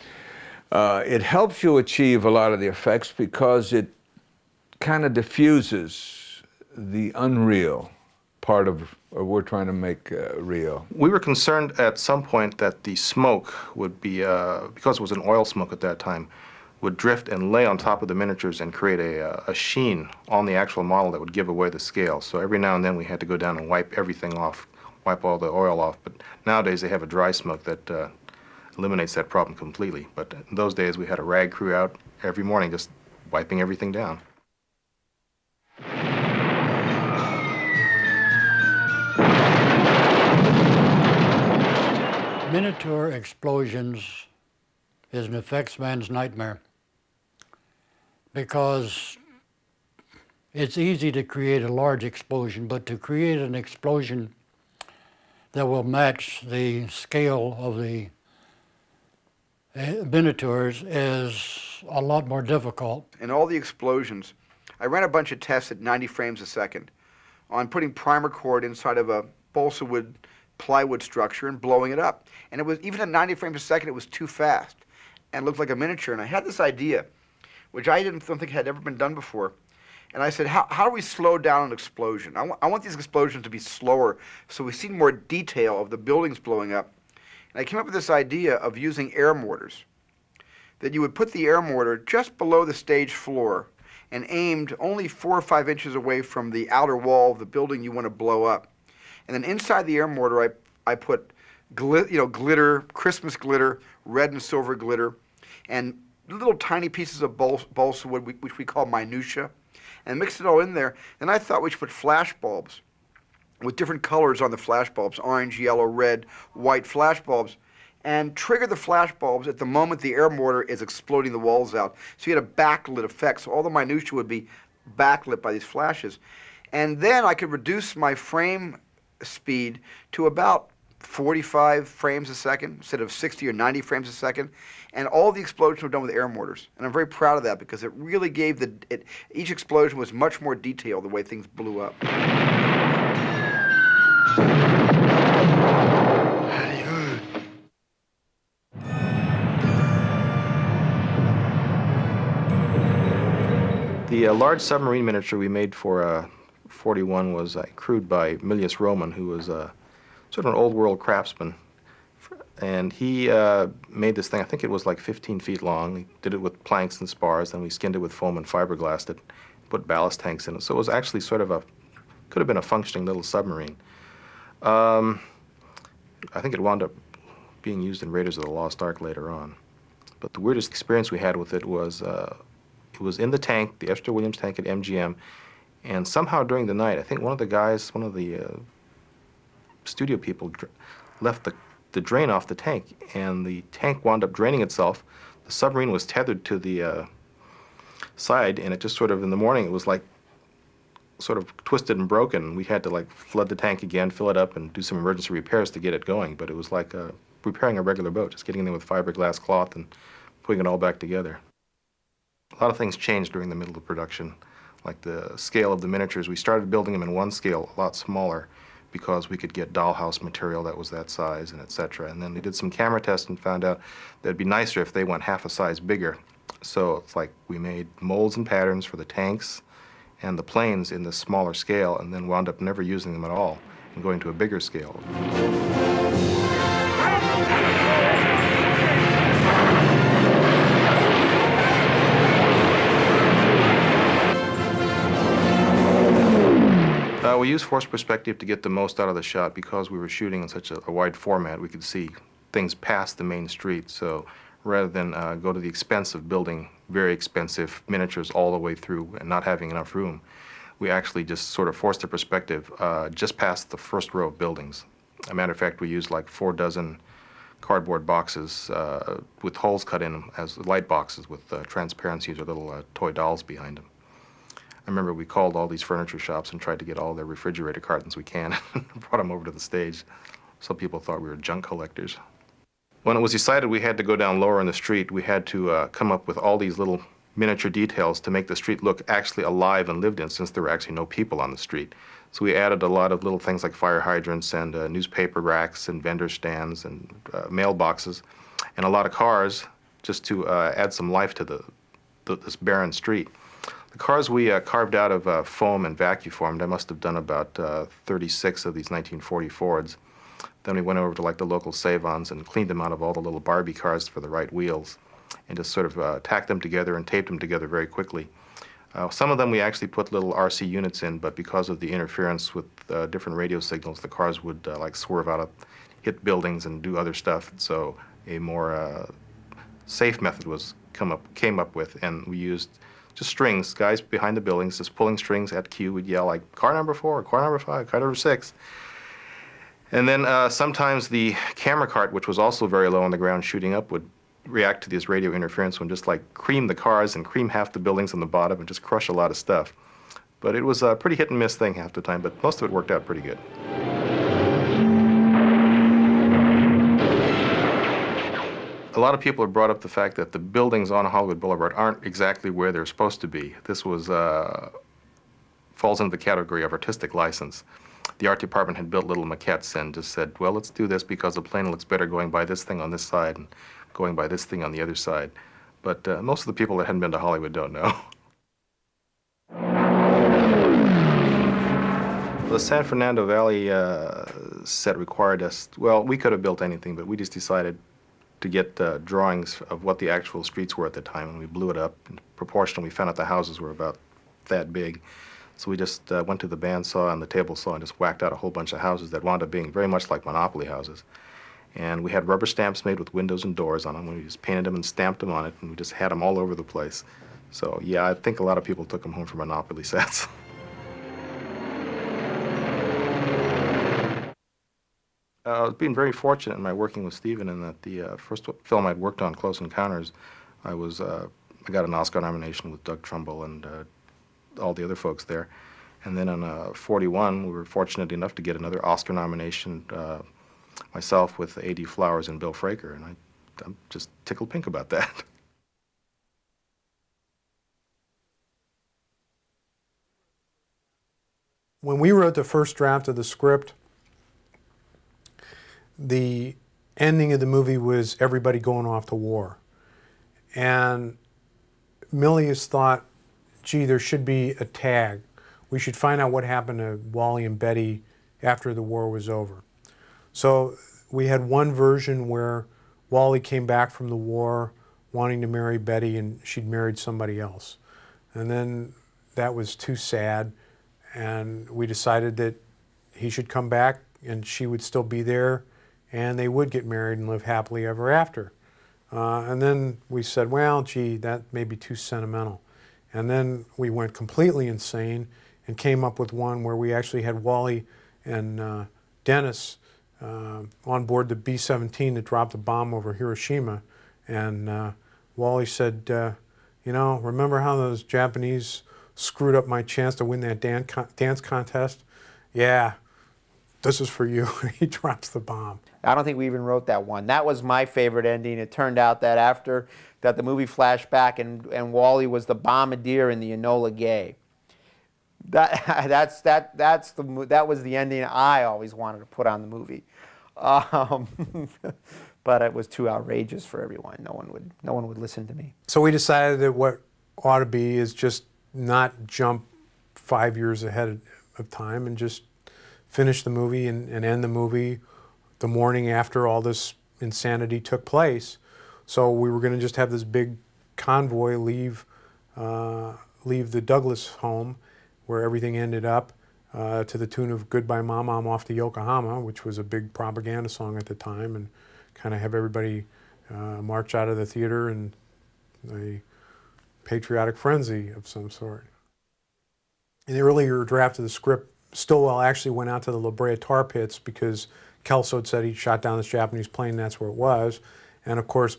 S18: It helps you achieve a lot of the effects because it kind of diffuses the unreal part of we're trying to make real.
S23: We were concerned at some point that the smoke would be, because it was an oil smoke at that time, would drift and lay on top of the miniatures and create a sheen on the actual model that would give away the scale. So every now and then we had to go down and wipe everything off, wipe all the oil off. But nowadays they have a dry smoke that eliminates that problem completely. But in those days we had a rag crew out every morning just wiping everything down.
S21: Miniature explosions is an effects man's nightmare because it's easy to create a large explosion, but to create an explosion that will match the scale of the miniatures is a lot more difficult.
S1: In all the explosions, I ran a bunch of tests at 90 frames a second on putting primer cord inside of a balsa wood plywood structure and blowing it up. And it was, even at 90 frames a second, it was too fast and looked like a miniature. And I had this idea, which I don't think had ever been done before. And I said, how do we slow down an explosion? I want these explosions to be slower so we see more detail of the buildings blowing up. And I came up with this idea of using air mortars, that you would put the air mortar just below the stage floor and aimed only 4 or 5 inches away from the outer wall of the building you want to blow up. And then inside the air mortar, I put glitter, Christmas glitter, red and silver glitter, and little tiny pieces of balsa wood, which we call minutia, and mixed it all in there. Then I thought we should put flash bulbs with different colors on the flash bulbs, orange, yellow, red, white flash bulbs, and trigger the flash bulbs at the moment the air mortar is exploding the walls out. So you had a backlit effect, so all the minutia would be backlit by these flashes. And then I could reduce my frame speed to about 45 frames a second instead of 60 or 90 frames a second, and all the explosions were done with air mortars. And I'm very proud of that because it really gave each explosion was much more detailed the way things blew up.
S23: The large submarine miniature we made for 41 was crewed by Milius Roman, who was sort of an old world craftsman. And he made this thing, I think it was like 15 feet long. He did it with planks and spars, then we skinned it with foam and fiberglassed it, put ballast tanks in it. So it was actually sort of could have been a functioning little submarine. I think it wound up being used in Raiders of the Lost Ark later on. But the weirdest experience we had with it was in the tank, the Esther Williams tank at MGM, and somehow during the night, I think one of the studio people left the drain off the tank, and the tank wound up draining itself. The submarine was tethered to the side, and it just sort of, in the morning, it was like sort of twisted and broken. We had to like flood the tank again, fill it up, and do some emergency repairs to get it going. But it was like repairing a regular boat, just getting in there with fiberglass cloth and putting it all back together. A lot of things changed during the middle of production, like the scale of the miniatures. We started building them in one scale, a lot smaller, because we could get dollhouse material that was that size, and etc. And then we did some camera tests and found out that it'd be nicer if they went half a size bigger. So it's like we made molds and patterns for the tanks and the planes in this smaller scale, and then wound up never using them at all and going to a bigger scale. We used forced perspective to get the most out of the shot because we were shooting in such a wide format. We could see things past the main street. So rather than go to the expense of building very expensive miniatures all the way through and not having enough room, we actually just sort of forced the perspective just past the first row of buildings. As a matter of fact, we used like 4 dozen cardboard boxes with holes cut in them as light boxes with transparencies or little toy dolls behind them. I remember we called all these furniture shops and tried to get all their refrigerator cartons we can and brought them over to the stage. Some people thought we were junk collectors. When it was decided we had to go down lower in the street, we had to come up with all these little miniature details to make the street look actually alive and lived in, since there were actually no people on the street. So we added a lot of little things like fire hydrants and newspaper racks and vendor stands and mailboxes and a lot of cars just to add some life to this barren street. The cars we carved out of foam and vacuum formed. I must have done about 36 of these 1940 Fords. Then we went over to like the local Save-Ons and cleaned them out of all the little Barbie cars for the right wheels, and just sort of tacked them together and taped them together very quickly. Some of them we actually put little RC units in, but because of the interference with different radio signals, the cars would like swerve out of, hit buildings and do other stuff. So a more safe method was came up with, and we used just strings, guys behind the buildings, just pulling strings at cue. We'd yell like, car number 4, car number 5, car number 6. And then sometimes the camera cart, which was also very low on the ground shooting up, would react to this radio interference and just like cream the cars and cream half the buildings on the bottom and just crush a lot of stuff. But it was a pretty hit and miss thing half the time, but most of it worked out pretty good. A lot of people have brought up the fact that the buildings on Hollywood Boulevard aren't exactly where they're supposed to be. This was falls into the category of artistic license. The art department had built little maquettes and just said, well, let's do this because the plane looks better going by this thing on this side and going by this thing on the other side. But most of the people that hadn't been to Hollywood don't know. The San Fernando Valley set required us, well, we could have built anything, but we just decided to get drawings of what the actual streets were at the time, and we blew it up. And proportionally, we found out the houses were about that big. So we just went to the bandsaw and the table saw and just whacked out a whole bunch of houses that wound up being very much like Monopoly houses. And we had rubber stamps made with windows and doors on them. We just painted them and stamped them on it, and we just had them all over the place. So yeah, I think a lot of people took them home for Monopoly sets. I've been very fortunate in my working with Steven in that the first film I'd worked on, Close Encounters, I got an Oscar nomination with Doug Trumbull and all the other folks there. And then on 41, we were fortunate enough to get another Oscar nomination, myself with A.D. Flowers and Bill Fraker, and I'm just tickled pink about that.
S4: When we wrote the first draft of the script, the ending of the movie was everybody going off to war. And Milius thought, gee, there should be a tag. We should find out what happened to Wally and Betty after the war was over. So we had one version where Wally came back from the war wanting to marry Betty and she'd married somebody else. And then that was too sad, and we decided that he should come back and she would still be there and they would get married and live happily ever after. And then we said, well, gee, that may be too sentimental. And then we went completely insane and came up with one where we actually had Wally and Dennis on board the B-17 that dropped the bomb over Hiroshima. And Wally said, you know, remember how those Japanese screwed up my chance to win that dance contest? Yeah, this is for you. He drops the bomb.
S3: I don't think we even wrote that one. That was my favorite ending. It turned out that after that the movie flashed back and Wally was the bombardier in the Enola Gay. That was the ending I always wanted to put on the movie. But it was too outrageous for everyone. No one would listen to me.
S4: So we decided that what ought to be is just not jump 5 years ahead of time and just finish the movie and end the movie the morning after all this insanity took place. So we were going to just have this big convoy leave the Douglas home where everything ended up to the tune of Goodbye Mama, I'm Off to Yokohama, which was a big propaganda song at the time, and kind of have everybody march out of the theater in a patriotic frenzy of some sort. In the earlier draft of the script, Stillwell actually went out to the La Brea tar pits because Kelso had said he shot down this Japanese plane, that's where it was. And of course,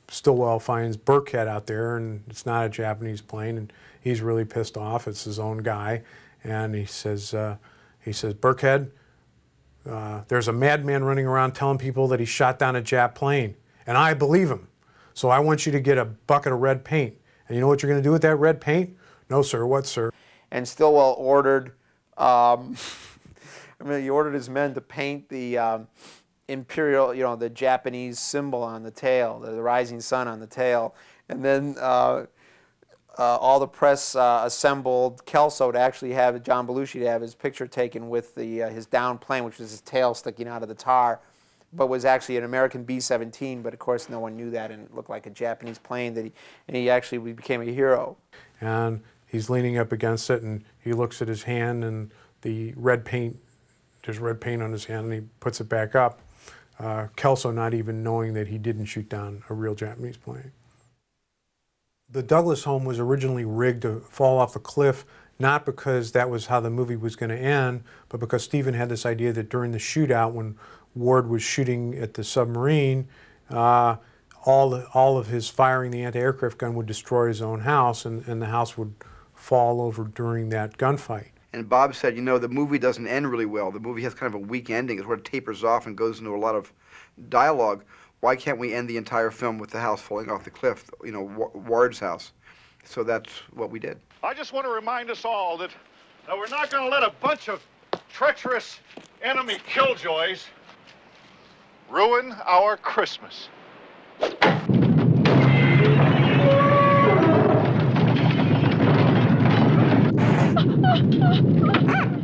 S4: Stillwell finds Burkhead out there, and it's not a Japanese plane, and he's really pissed off. It's his own guy. And he says, Burkhead, there's a madman running around telling people that he shot down a Jap plane, and I believe him. So I want you to get a bucket of red paint. And you know what you're going to do with that red paint? No, sir. What, sir?
S3: And Stillwell ordered, he ordered his men to paint the imperial, the Japanese symbol on the tail, the rising sun on the tail. And then all the press assembled Kelso to actually have John Belushi to have his picture taken with his down plane, which was his tail sticking out of the tar, but was actually an American B-17. But of course, no one knew that, and it looked like a Japanese plane. And he actually became a hero.
S4: And he's leaning up against it, and he looks at his hand, and the red paint, there's red paint on his hand, and he puts it back up. Kelso not even knowing that he didn't shoot down a real Japanese plane. The Douglas home was originally rigged to fall off the cliff, not because that was how the movie was going to end, but because Stephen had this idea that during the shootout, when Ward was shooting at the submarine, all of his firing the anti-aircraft gun would destroy his own house, and the house would fall over during that gunfight.
S1: And Bob said, you know, the movie doesn't end really well. The movie has kind of a weak ending. It sort of tapers off and goes into a lot of dialogue. Why can't we end the entire film with the house falling off the cliff, you know, Ward's house? So that's what we did.
S6: I just want to remind us all that we're not going to let a bunch of treacherous enemy killjoys ruin our Christmas.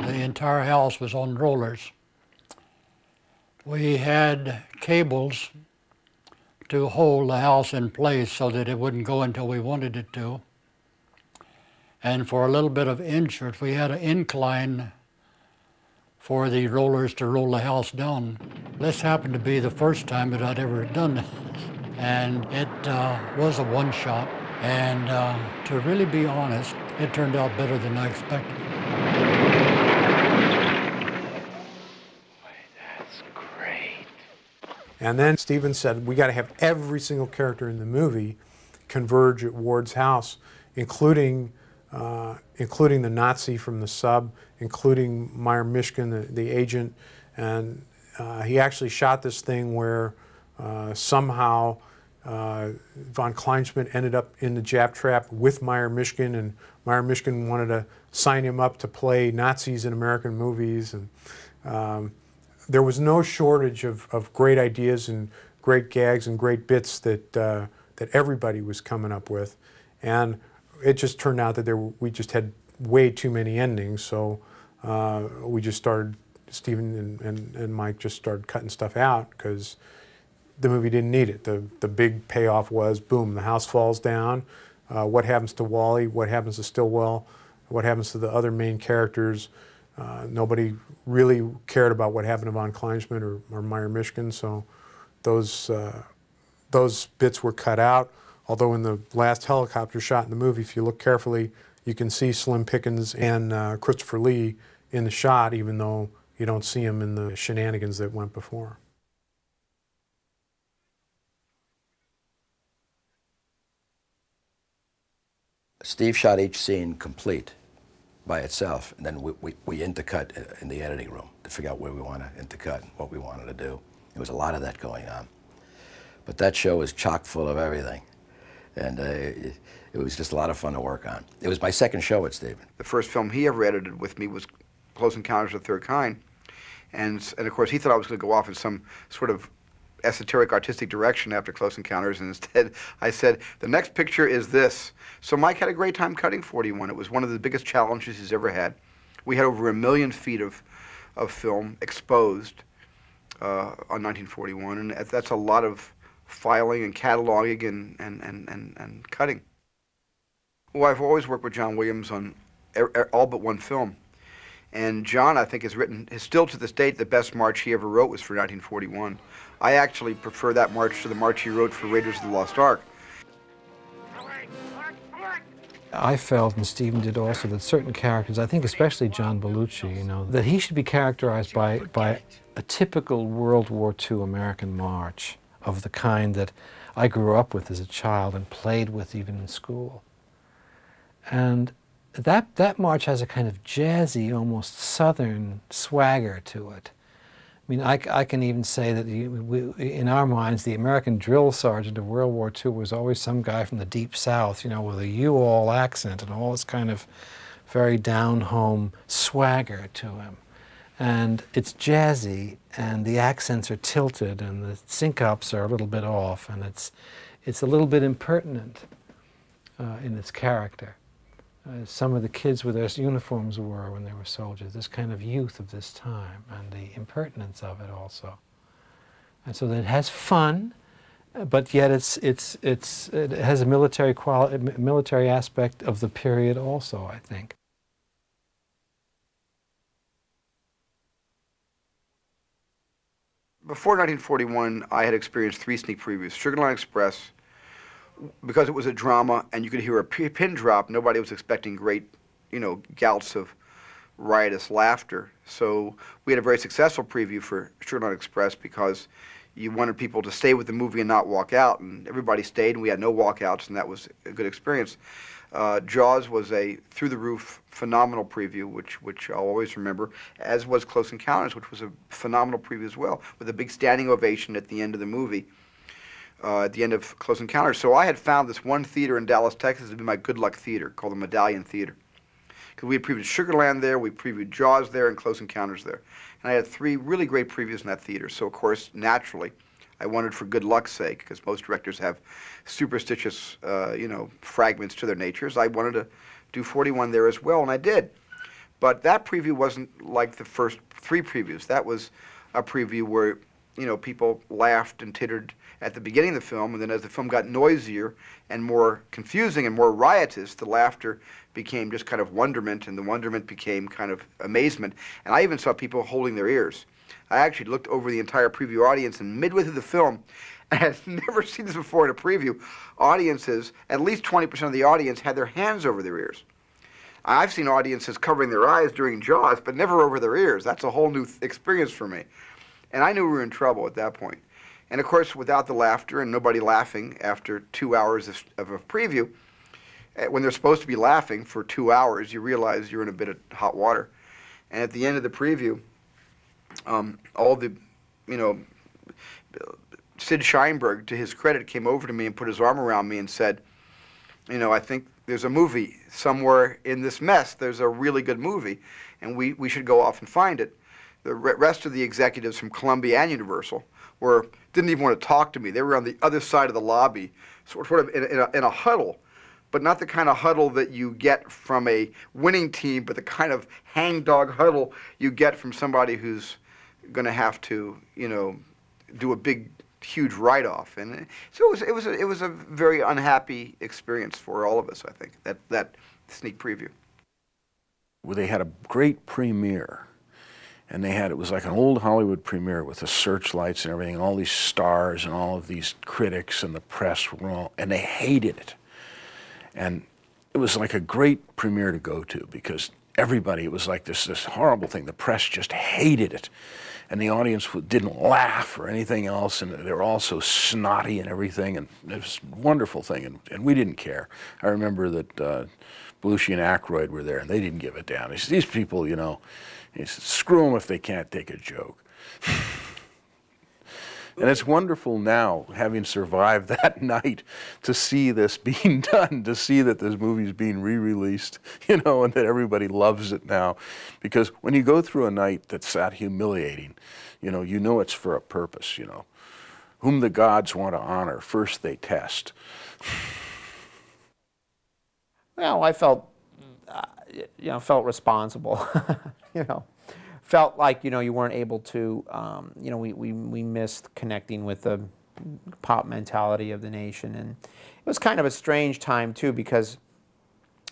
S21: The entire house was on rollers. We had cables to hold the house in place so that it wouldn't go until we wanted it to. And for a little bit of insurance, we had an incline for the rollers to roll the house down. This happened to be the first time that I'd ever done this. And it was a one-shot. And to really be honest, it turned out better than I expected.
S4: And then Stephen said, we got to have every single character in the movie converge at Ward's house, including the Nazi from the sub, including Meyer Mishkin, the agent. And he actually shot this thing where somehow von Kleinschmidt ended up in the Jap trap with Meyer Mishkin, and Meyer Mishkin wanted to sign him up to play Nazis in American movies. And there was no shortage of great ideas and great gags and great bits that everybody was coming up with. And it just turned out that we just had way too many endings, so we just started, Stephen and Mike just started cutting stuff out because the movie didn't need it. The big payoff was, boom, the house falls down. What happens to Wally? What happens to Stillwell? What happens to the other main characters? Nobody really cared about what happened to von Kleinschmidt or Meyer Mishkin, so those bits were cut out. Although in the last helicopter shot in the movie, if you look carefully, you can see Slim Pickens and Christopher Lee in the shot, even though you don't see them in the shenanigans that went before.
S8: Steve shot each scene complete by itself, and then we intercut in the editing room to figure out where we want to intercut and what we wanted to do. There was a lot of that going on. But that show was chock full of everything. And it was just a lot of fun to work on. It was my second show with Stephen.
S1: The first film he ever edited with me was Close Encounters of the Third Kind. And of course, he thought I was going to go off in some sort of esoteric artistic direction after Close Encounters, and instead I said, the next picture is this. So Mike had a great time cutting 41. It was one of the biggest challenges he's ever had. We had over 1 million feet of film exposed on 1941, and that's a lot of filing and cataloging and cutting. Well, I've always worked with John Williams on all but one film. And John, I think, is still to this date, the best march he ever wrote was for 1941. I actually prefer that march to the march he wrote for Raiders of the Lost Ark.
S17: I felt, and Stephen did also, that certain characters, I think especially John Belushi, you know, that he should be characterized by a typical World War II American march of the kind that I grew up with as a child and played with even in school. And that march has a kind of jazzy, almost southern swagger to it. I mean, I can even say that in our minds, the American drill sergeant of World War II was always some guy from the Deep South, you know, with a U-All accent and all this kind of very down-home swagger to him. And it's jazzy, and the accents are tilted, and the syncops are a little bit off, and it's a little bit impertinent. in its character. Some of the kids with their uniforms wore when they were soldiers, this kind of youth of this time, and the impertinence of it also. And so that it has fun, but yet it has a military aspect of the period also, I think.
S1: Before 1941, I had experienced 3 sneak previews. Sugar Line Express, because it was a drama and you could hear a pin drop, nobody was expecting great, gouts of riotous laughter. So we had a very successful preview for Sugar Line Express because you wanted people to stay with the movie and not walk out, and everybody stayed, and we had no walkouts, and that was a good experience. Jaws was a through-the-roof phenomenal preview, which I'll always remember, as was Close Encounters, which was a phenomenal preview as well, with a big standing ovation at the end of the movie, at the end of Close Encounters. So I had found this one theater in Dallas, Texas, to be my good luck theater, called the Medallion Theater. Because we had previewed Sugarland there, we previewed Jaws there, and Close Encounters there. And I had 3 really great previews in that theater. So, of course, naturally, I wanted for good luck's sake, because most directors have superstitious, fragments to their natures. I wanted to do 41 there as well, and I did. But that preview wasn't like the first 3 previews. That was a preview where, people laughed and tittered at the beginning of the film, and then as the film got noisier and more confusing and more riotous, the laughter became just kind of wonderment, and the wonderment became kind of amazement. And I even saw people holding their ears. I actually looked over the entire preview audience, and midway through the film, and I've never seen this before in a preview, audiences, at least 20% of the audience had their hands over their ears. I've seen audiences covering their eyes during Jaws, but never over their ears. That's a whole new experience for me. And I knew we were in trouble at that point. And of course, without the laughter and nobody laughing after 2 hours of a preview, when they're supposed to be laughing for 2 hours, you realize you're in a bit of hot water. And at the end of the preview, all the, Sid Sheinberg, to his credit, came over to me and put his arm around me and said, I think there's a movie somewhere in this mess. There's a really good movie, and we should go off and find it. The rest of the executives from Columbia and Universal didn't even want to talk to me. They were on the other side of the lobby, sort of in a huddle, but not the kind of huddle that you get from a winning team, but the kind of hangdog huddle you get from somebody who's going to have to, do a big, huge write-off. And so it was a very unhappy experience for all of us, I think, that sneak preview.
S2: Well, they had a great premiere. And it was like an old Hollywood premiere with the searchlights and everything, and all these stars and all of these critics and the press were all, and they hated it. And it was like a great premiere to go to because everybody, it was like this horrible thing. The press just hated it. And the audience didn't laugh or anything else, and they were all so snotty and everything, and it was a wonderful thing, and we didn't care. I remember that Belushi and Aykroyd were there, and they didn't give it down. These people, he said, screw them if they can't take a joke. And it's wonderful now, having survived that night, to see this being done, to see that this movie's being re-released, and that everybody loves it now. Because when you go through a night that's that humiliating, you know it's for a purpose, Whom the gods want to honor, first they test.
S3: Well, I felt, felt responsible, Felt like, you weren't able to, we missed connecting with the pop mentality of the nation. And it was kind of a strange time, too, because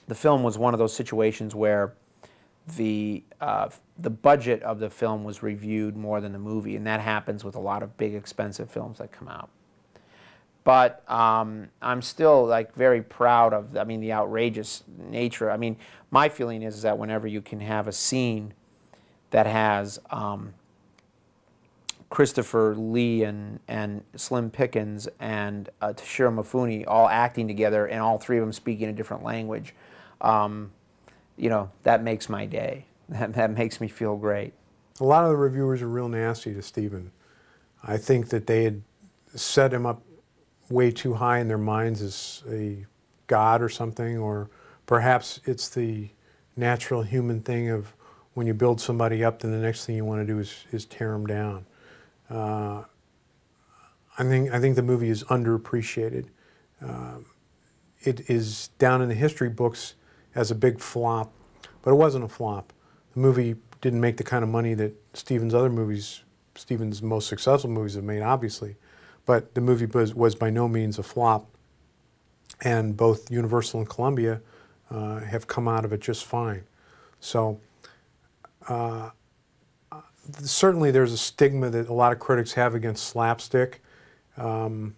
S3: the film was one of those situations where the budget of the film was reviewed more than the movie, and that happens with a lot of big, expensive films that come out. But I'm still very proud of, the outrageous nature. My feeling is that whenever you can have a scene that has Christopher Lee and Slim Pickens and Toshiro Mifune all acting together and all 3 of them speaking a different language, that makes my day. That makes me feel great.
S4: A lot of the reviewers are real nasty to Steven. I think that they had set him up way too high in their minds as a god or something, or perhaps it's the natural human thing of when you build somebody up, then the next thing you want to do is tear them down. I think the movie is underappreciated. it is down in the history books as a big flop, but it wasn't a flop. The movie didn't make the kind of money that Stephen's most successful movies have made, obviously, but the movie was by no means a flop, and both Universal and Columbia have come out of it just fine. So certainly there's a stigma that a lot of critics have against slapstick. The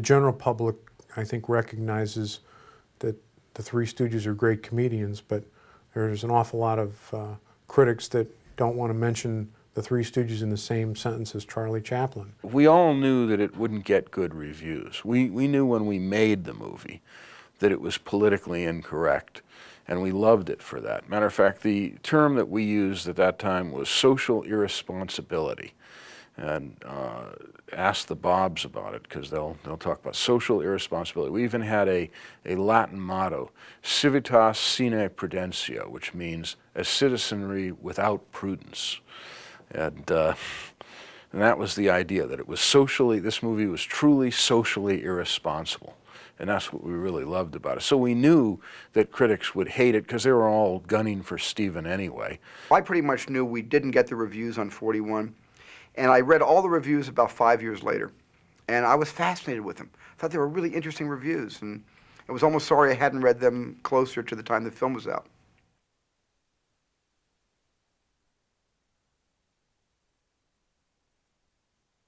S4: general public, I think, recognizes that the Three Stooges are great comedians, but there's an awful lot of critics that don't want to mention the Three Stooges in the same sentence as Charlie Chaplin.
S2: We all knew that it wouldn't get good reviews. We knew when we made the movie that it was politically incorrect, and we loved it for that. Matter of fact, the term that we used at that time was social irresponsibility. And ask the Bobs about it, because they'll talk about social irresponsibility. We even had a Latin motto, civitas sine prudentia, which means a citizenry without prudence. And that was the idea, that it was this movie was truly socially irresponsible. And that's what we really loved about it. So we knew that critics would hate it because they were all gunning for Stephen anyway.
S1: I pretty much knew we didn't get the reviews on 41. And I read all the reviews about 5 years later, and I was fascinated with them. I thought they were really interesting reviews, and I was almost sorry I hadn't read them closer to the time the film was out.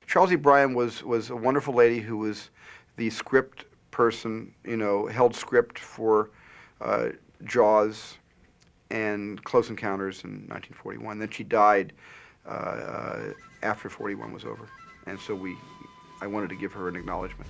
S1: Charles E. Bryan was a wonderful lady who was the script person, held script for Jaws and Close Encounters in 1941. Then she died after 41 was over, and so I wanted to give her an acknowledgement.